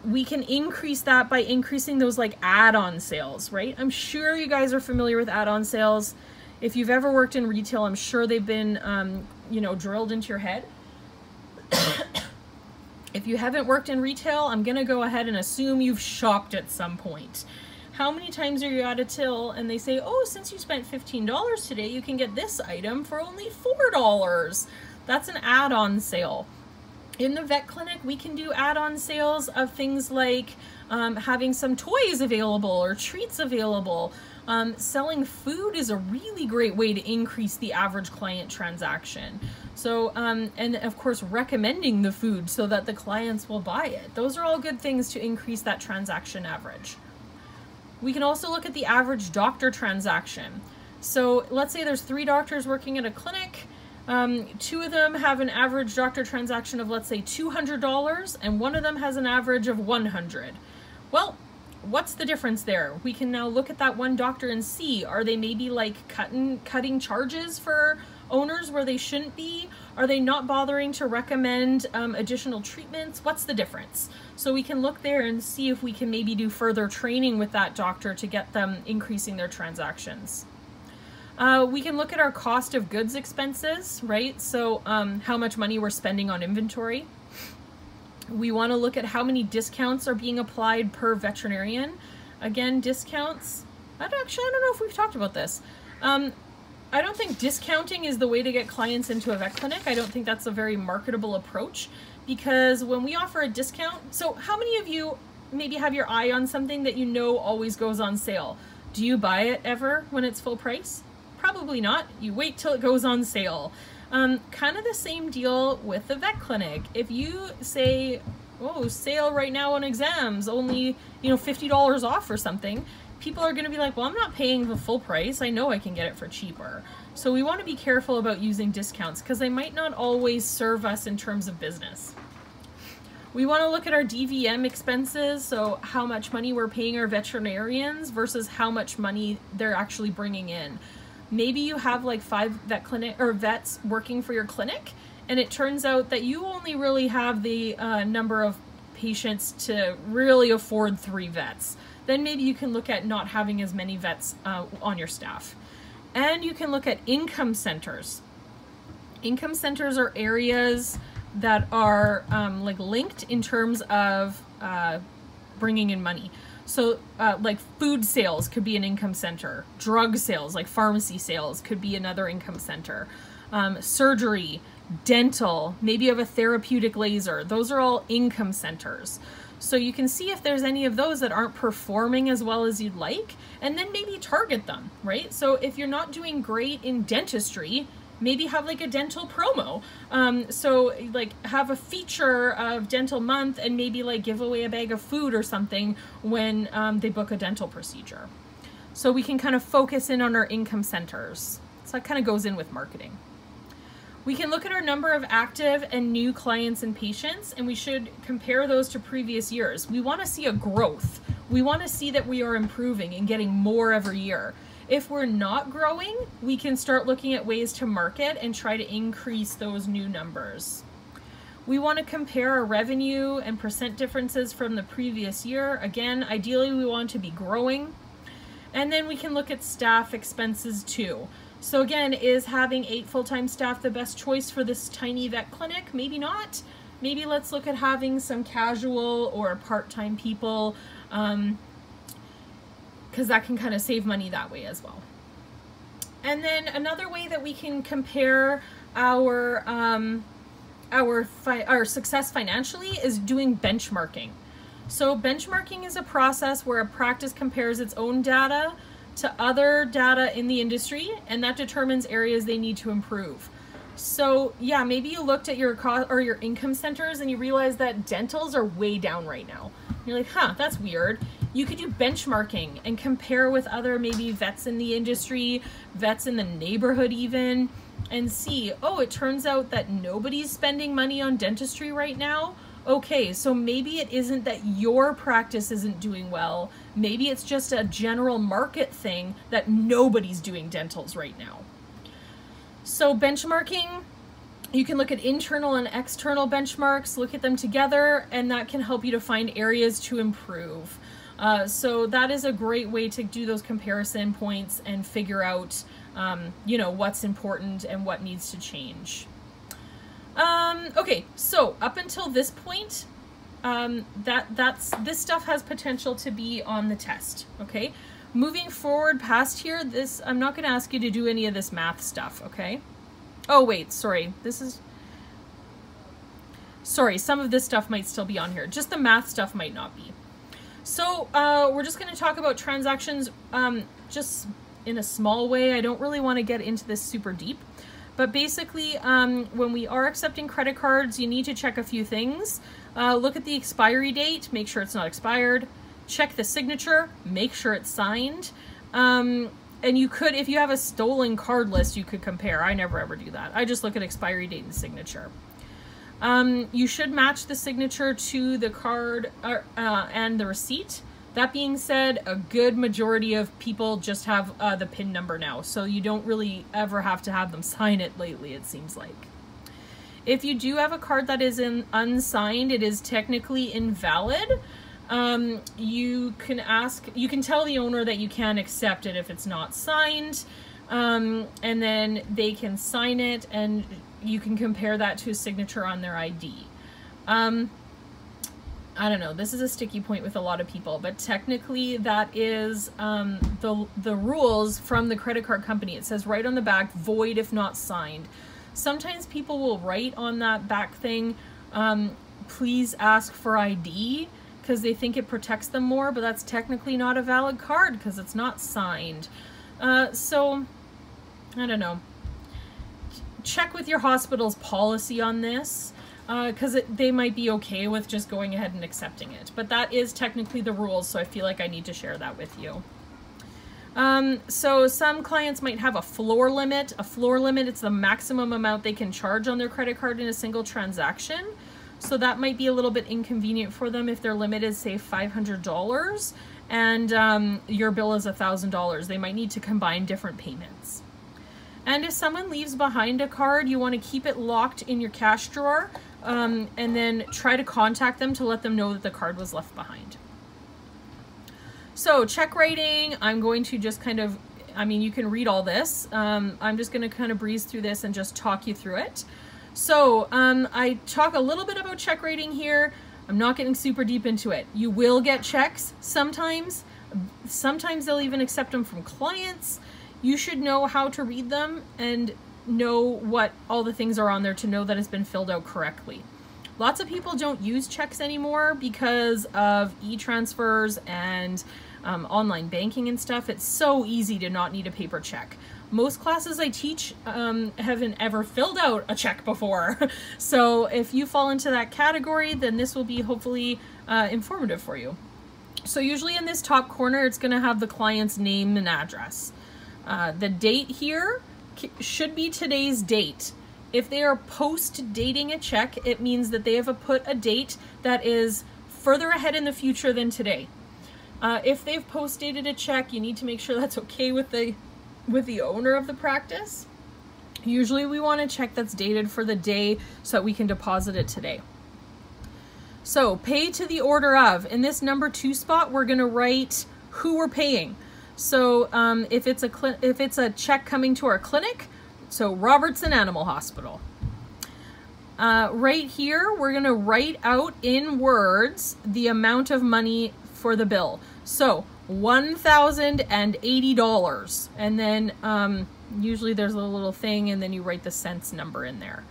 We can increase that by increasing those like add-on sales, right? I'm sure you guys are familiar with add-on sales. If you've ever worked in retail, I'm sure they've been, drilled into your head. If you haven't worked in retail, I'm gonna go ahead and assume you've shopped at some point. How many times are you at a till and they say, oh, since you spent $15 today, you can get this item for only $4. That's an add-on sale. In the vet clinic, we can do add-on sales of things like having some toys available or treats available. Selling food is a really great way to increase the average client transaction. So, and of course, recommending the food so that the clients will buy it. Those are all good things to increase that transaction average. We can also look at the average doctor transaction. So let's say there's 3 doctors working at a clinic. 2 of them have an average doctor transaction of, let's say, $200, and 1 of them has an average of $100. Well, what's the difference there? We can now look at that one doctor and see, are they maybe like cutting charges for owners where they shouldn't be? Are they not bothering to recommend additional treatments? What's the difference? So we can look there and see if we can maybe do further training with that doctor to get them increasing their transactions. We can look at our cost of goods expenses, right? So how much money we're spending on inventory. We want to look at how many discounts are being applied per veterinarian. Again, discounts. I don't know if we've talked about this. I don't think discounting is the way to get clients into a vet clinic. I don't think that's a very marketable approach, because when we offer a discount, so how many of you maybe have your eye on something that you know always goes on sale? Do you buy it ever when it's full price? Probably not. You wait till it goes on sale. Kind of the same deal with the vet clinic. If you say, oh, sale right now on exams, only, $50 off or something, people are going to be like, well, I'm not paying the full price. I know I can get it for cheaper. So we want to be careful about using discounts because they might not always serve us in terms of business. We want to look at our Dvm expenses, so how much money we're paying our veterinarians versus how much money they're actually bringing in. Maybe you have like 5 vets working for your clinic, and it turns out that you only really have the number of patients to really afford 3 vets. Then maybe you can look at not having as many vets on your staff. And you can look at income centers. Income centers are areas that are like linked in terms of bringing in money. So like food sales could be an income center. Drug sales, like pharmacy sales, could be another income center. Surgery, dental, maybe you have a therapeutic laser. Those are all income centers. So you can see if there's any of those that aren't performing as well as you'd like, and then maybe target them, right? So if you're not doing great in dentistry, maybe have like a dental promo. So like have a feature of dental month and maybe like give away a bag of food or something when they book a dental procedure. So we can kind of focus in on our income centers. So that kind of goes in with marketing. We can look at our number of active and new clients and patients, and we should compare those to previous years. We want to see a growth. We want to see that we are improving and getting more every year. If we're not growing, we can start looking at ways to market and try to increase those new numbers. We want to compare our revenue and percent differences from the previous year. Again, ideally we want to be growing. And then we can look at staff expenses too. So again, is having 8 full-time staff the best choice for this tiny vet clinic? Maybe not. Maybe let's look at having some casual or part-time people, because that can kind of save money that way as well. And then another way that we can compare our success financially is doing benchmarking. So benchmarking is a process where a practice compares its own data to other data in the industry, and that determines areas they need to improve. So yeah, maybe you looked at your your income centers and you realized that dentals are way down right now. You're like, huh, that's weird. You could do benchmarking and compare with other maybe vets in the industry, vets in the neighborhood even, and see, oh, it turns out that nobody's spending money on dentistry right now. Okay, so maybe it isn't that your practice isn't doing well. Maybe it's just a general market thing that nobody's doing dentals right now. So benchmarking, you can look at internal and external benchmarks, look at them together, and that can help you to find areas to improve. So that is a great way to do those comparison points and figure out, what's important and what needs to change. Okay, so up until this point, this stuff has potential to be on the test, okay? Moving forward past here, I'm not going to ask you to do any of this math stuff, okay? Oh, wait, sorry. Sorry, some of this stuff might still be on here. Just the math stuff might not be. So we're just going to talk about transactions just in a small way. I don't really want to get into this super deep. But basically, when we are accepting credit cards, you need to check a few things. Look at the expiry date, make sure it's not expired. Check the signature, make sure it's signed. And you could, if you have a stolen card list, you could compare. I never ever do that. I just look at expiry date and signature. You should match the signature to the card and the receipt. That being said, a good majority of people just have the PIN number now, so you don't really ever have to have them sign it lately, it seems like. If you do have a card that is unsigned, it is technically invalid. You can tell the owner that you can't accept it if it's not signed, and then they can sign it, and you can compare that to a signature on their ID. I don't know, this is a sticky point with a lot of people, but technically that is the rules from the credit card company. It says right on the back, void if not signed. Sometimes people will write on that back thing, please ask for ID, because they think it protects them more, but that's technically not a valid card because it's not signed. So, I don't know. Check with your hospital's policy on this. Because they might be okay with just going ahead and accepting it. But that is technically the rules, so I feel like I need to share that with you. So some clients might have a floor limit. A floor limit, it's the maximum amount they can charge on their credit card in a single transaction. So that might be a little bit inconvenient for them if their limit is, say, $500 and your bill is $1,000. They might need to combine different payments. And if someone leaves behind a card, you want to keep it locked in your cash drawer. And then try to contact them to let them know that the card was left behind. So check writing, I'm going to just kind of, I mean, you can read all this. I'm just going to kind of breeze through this and just talk you through it. So I talk a little bit about check writing here. I'm not getting super deep into it. You will get checks sometimes. Sometimes they'll even accept them from clients. You should know how to read them and know what all the things are on there to know that it's been filled out correctly. Lots of people don't use checks anymore because of e-transfers and online banking and stuff. It's so easy to not need a paper check. Most classes I teach haven't ever filled out a check before. So if you fall into that category, then this will be hopefully informative for you. So usually in this top corner, it's going to have the client's name and address. The date here should be today's date. If they are post-dating a check, it means that they have put a date that is further ahead in the future than today. If they've post-dated a check, you need to make sure that's okay with the owner of the practice. Usually we want a check that's dated for the day so that we can deposit it today. So pay to the order of. In this number 2 spot, we're going to write who we're paying. So if it's a check coming to our clinic, so Robertson Animal Hospital. Right here, we're going to write out in words the amount of money for the bill. So $1,080. And then usually there's a little thing and then you write the cents number in there.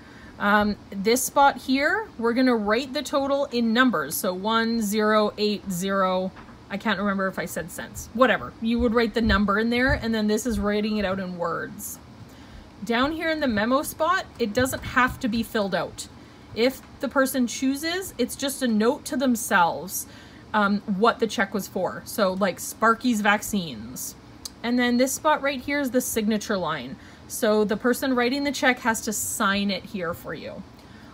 This spot here, we're going to write the total in numbers. So 1080. I can't remember if I said cents. Whatever. You would write the number in there, and then this is writing it out in words. Down here in the memo spot, it doesn't have to be filled out. If the person chooses, it's just a note to themselves what the check was for. So like Sparky's Vaccines. And then this spot right here is the signature line. So the person writing the check has to sign it here for you.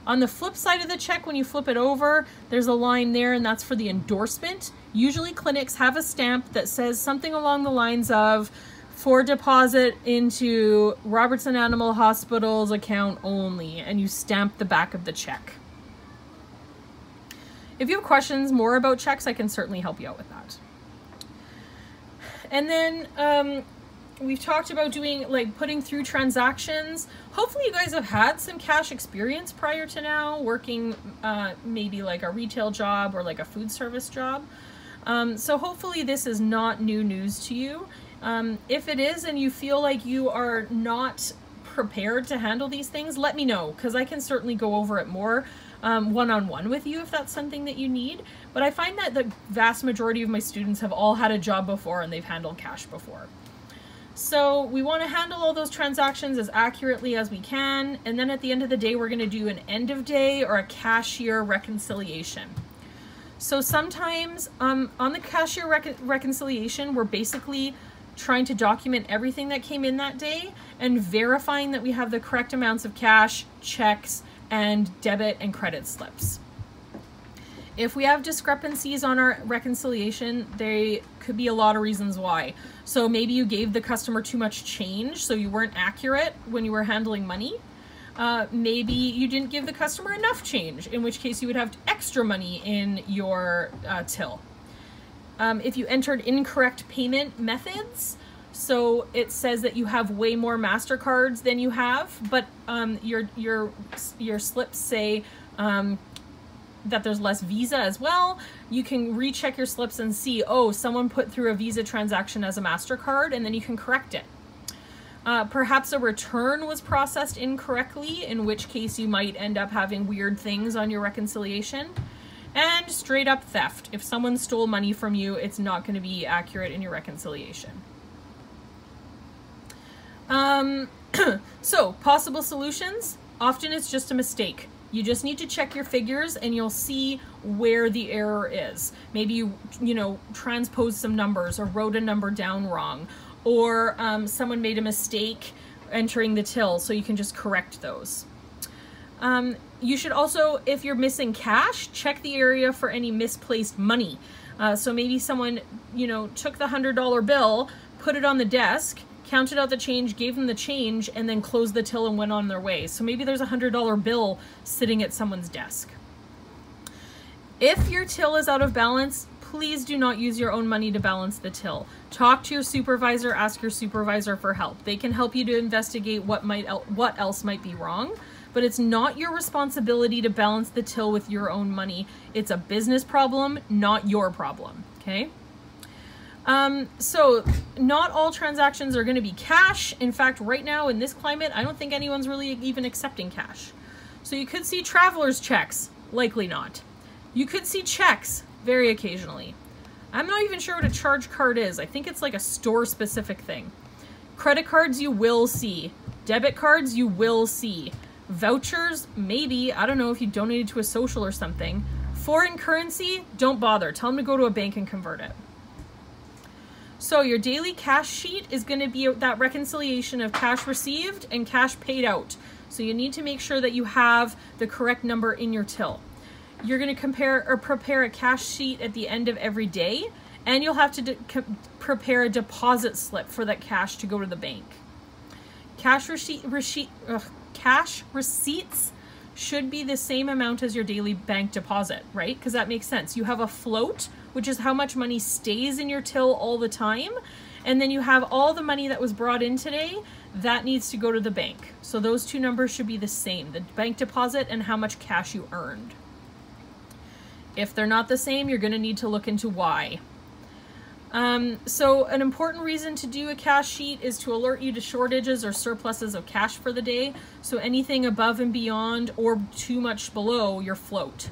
On the flip side of the check, when you flip it over, there's a line there, and that's for the endorsement. Usually clinics have a stamp that says something along the lines of, for deposit into Robertson Animal Hospital's account only, and you stamp the back of the check. If you have questions more about checks, I can certainly help you out with that. And then We've talked about doing, like, putting through transactions. Hopefully you guys have had some cash experience prior to now, working maybe like a retail job or like a food service job. So hopefully this is not new news to you. If it is and you feel like you are not prepared to handle these things, let me know, because I can certainly go over it more one-on-one with you if that's something that you need. But I find that the vast majority of my students have all had a job before and they've handled cash before. So we want to handle all those transactions as accurately as we can, and then at the end of the day we're going to do an end of day or a cashier reconciliation. So sometimes on the cashier reconciliation, we're basically trying to document everything that came in that day and verifying that we have the correct amounts of cash, checks, and debit and credit slips. If we have discrepancies on our reconciliation, they could be a lot of reasons why. So maybe you gave the customer too much change, so you weren't accurate when you were handling money. Maybe you didn't give the customer enough change, in which case you would have extra money in your till. If you entered incorrect payment methods, so it says that you have way more MasterCards than you have, but your slips say that there's less Visa as well, you can recheck your slips and see, oh, someone put through a Visa transaction as a MasterCard, and then you can correct it. Perhaps a return was processed incorrectly, in which case you might end up having weird things on your reconciliation. And straight up theft. If someone stole money from you, it's not going to be accurate in your reconciliation. So, possible solutions. Often it's just a mistake. You just need to check your figures and you'll see where the error is. Maybe you transposed some numbers or wrote a number down wrong, or someone made a mistake entering the till, so you can just correct those. You should also, if you're missing cash, check the area for any misplaced money. So maybe someone, took the $100 bill, put it on the desk, counted out the change, gave them the change, and then closed the till and went on their way. So maybe there's a $100 bill sitting at someone's desk. If your till is out of balance, please do not use your own money to balance the till. Talk to your supervisor, ask your supervisor for help. They can help you to investigate what else might be wrong, but it's not your responsibility to balance the till with your own money. It's a business problem, not your problem, okay? So not all transactions are going to be cash. In fact, right now in this climate, I don't think anyone's really even accepting cash. So you could see traveler's checks, likely not. You could see checks, very occasionally. I'm not even sure what a charge card is. I think it's like a store specific thing. Credit cards you will see. Debit cards you will see. Vouchers, maybe. I don't know if you donated to a social or something. Foreign currency, don't bother. Tell them to go to a bank and convert it. So your daily cash sheet is going to be that reconciliation of cash received and cash paid out. So you need to make sure that you have the correct number in your till. You're going to compare or prepare a cash sheet at the end of every day, and you'll have to prepare a deposit slip for that cash to go to the bank. Cash receipts should be the same amount as your daily bank deposit, right? Because that makes sense. You have a float, which is how much money stays in your till all the time. And then you have all the money that was brought in today, that needs to go to the bank. So those two numbers should be the same, the bank deposit and how much cash you earned. If they're not the same, you're going to need to look into why. So an important reason to do a cash sheet is to alert you to shortages or surpluses of cash for the day. So anything above and beyond or too much below your float.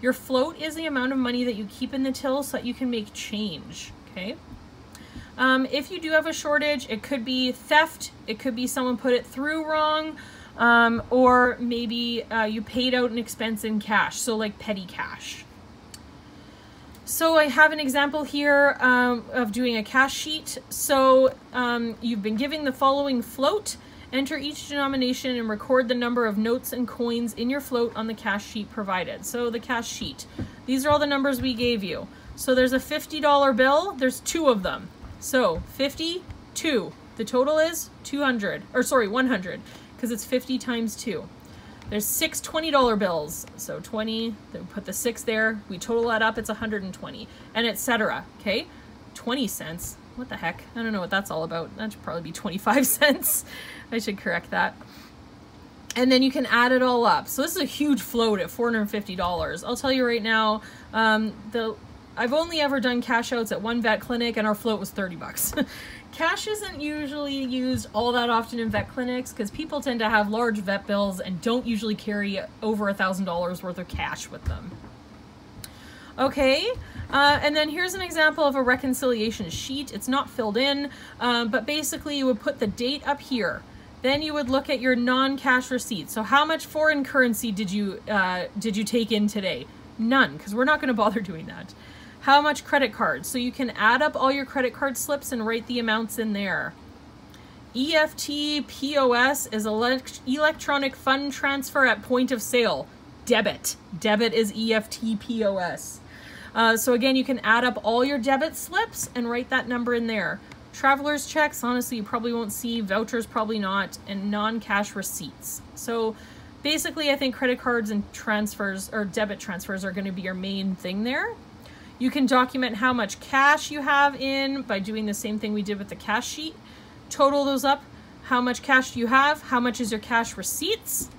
Your float is the amount of money that you keep in the till so that you can make change, okay? If you do have a shortage, it could be theft, it could be someone put it through wrong, or maybe you paid out an expense in cash, so like petty cash. So I have an example here of doing a cash sheet. So you've been given the following float. Enter each denomination and record the number of notes and coins in your float on the cash sheet provided. So the cash sheet. These are all the numbers we gave you. So there's a $50 bill. There's two of them. So 50, 2. The total is 200. Or sorry, 100. Because it's 50 times 2. There's 6 $20 bills. So 20, then put the 6 there. We total that up, it's 120. And etc. Okay? 20 cents. what the heck? I don't know what that's all about. That should probably be 25 cents. I should correct that. And then you can add it all up. So this is a huge float at $450. I'll tell you right now, I've only ever done cash outs at one vet clinic and our float was 30 bucks. Cash isn't usually used all that often in vet clinics because people tend to have large vet bills and don't usually carry over $1,000 worth of cash with them. Okay, and then here's an example of a reconciliation sheet. It's not filled in, but basically you would put the date up here. Then you would look at your non-cash receipts. So how much foreign currency did you take in today? None, because we're not going to bother doing that. How much credit cards? So you can add up all your credit card slips and write the amounts in there. EFT POS is electronic fund transfer at point of sale. Debit. Debit is EFT POS. So again, you can add up all your debit slips and write that number in there. Traveler's checks, honestly, you probably won't see. Vouchers, probably not. And non-cash receipts. So basically, I think credit cards and transfers or debit transfers are going to be your main thing there. You can document how much cash you have in by doing the same thing we did with the cash sheet. Total those up. How much cash do you have? How much is your cash receipts?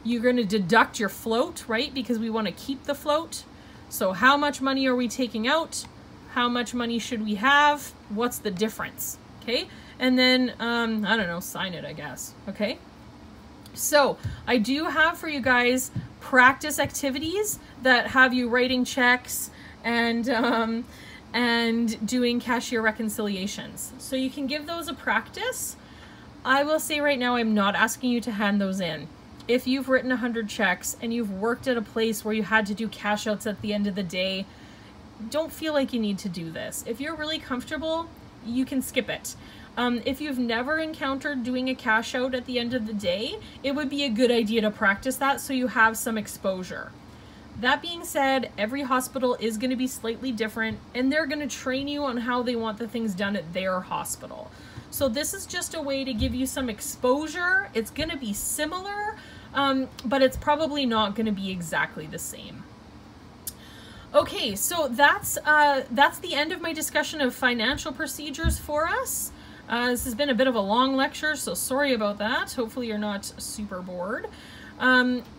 You're going to deduct your float, right? Because we want to keep the float. So how much money are we taking out? How much money should we have? What's the difference? Okay. And then, I don't know, sign it, I guess. Okay. So I do have for you guys practice activities that have you writing checks and doing cashier reconciliations. So you can give those a practice. I will say right now, I'm not asking you to hand those in. If you've written 100 checks and you've worked at a place where you had to do cash outs at the end of the day, don't feel like you need to do this. If you're really comfortable, you can skip it. If you've never encountered doing a cash out at the end of the day, it would be a good idea to practice that so you have some exposure. That being said, every hospital is going to be slightly different and they're going to train you on how they want the things done at their hospital. So this is just a way to give you some exposure. It's going to be similar, but it's probably not going to be exactly the same. Okay, so that's the end of my discussion of financial procedures for us. This has been a bit of a long lecture, so sorry about that. Hopefully you're not super bored.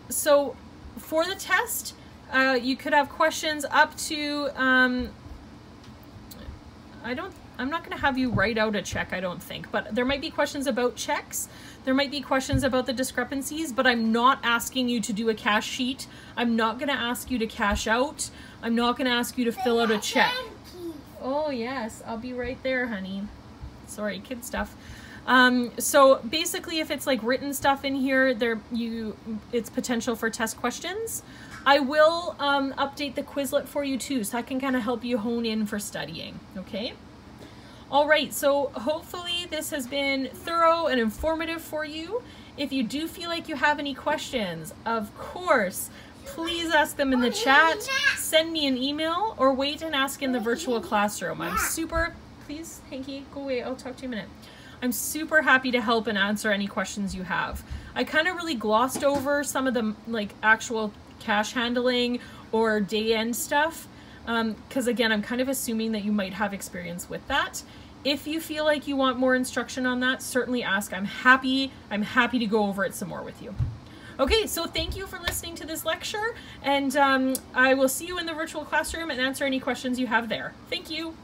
So for the test, you could have questions up to, I'm not going to have you write out a check, I don't think, but there might be questions about checks. There might be questions about the discrepancies, but I'm not asking you to do a cash sheet. I'm not going to ask you to cash out. I'm not going to ask you to fill out a check. Oh yes, I'll be right there, honey. Sorry, kid stuff. So basically, if it's like written stuff in here, it's potential for test questions. I will update the Quizlet for you too, so I can kind of help you hone in for studying. Okay. All right. So hopefully this has been thorough and informative for you. If you do feel like you have any questions, of course, please ask them in the chat. Send me an email or wait and ask in the virtual classroom. I'm super. Please, Hanky, go away. I'll talk to you in a minute. I'm super happy to help and answer any questions you have. I kind of really glossed over some of the like actual cash handling or day end stuff because again, I'm kind of assuming that you might have experience with that. If you feel like you want more instruction on that, certainly ask. I'm happy to go over it some more with you. Okay, so thank you for listening to this lecture, and I will see you in the virtual classroom and answer any questions you have there. Thank you.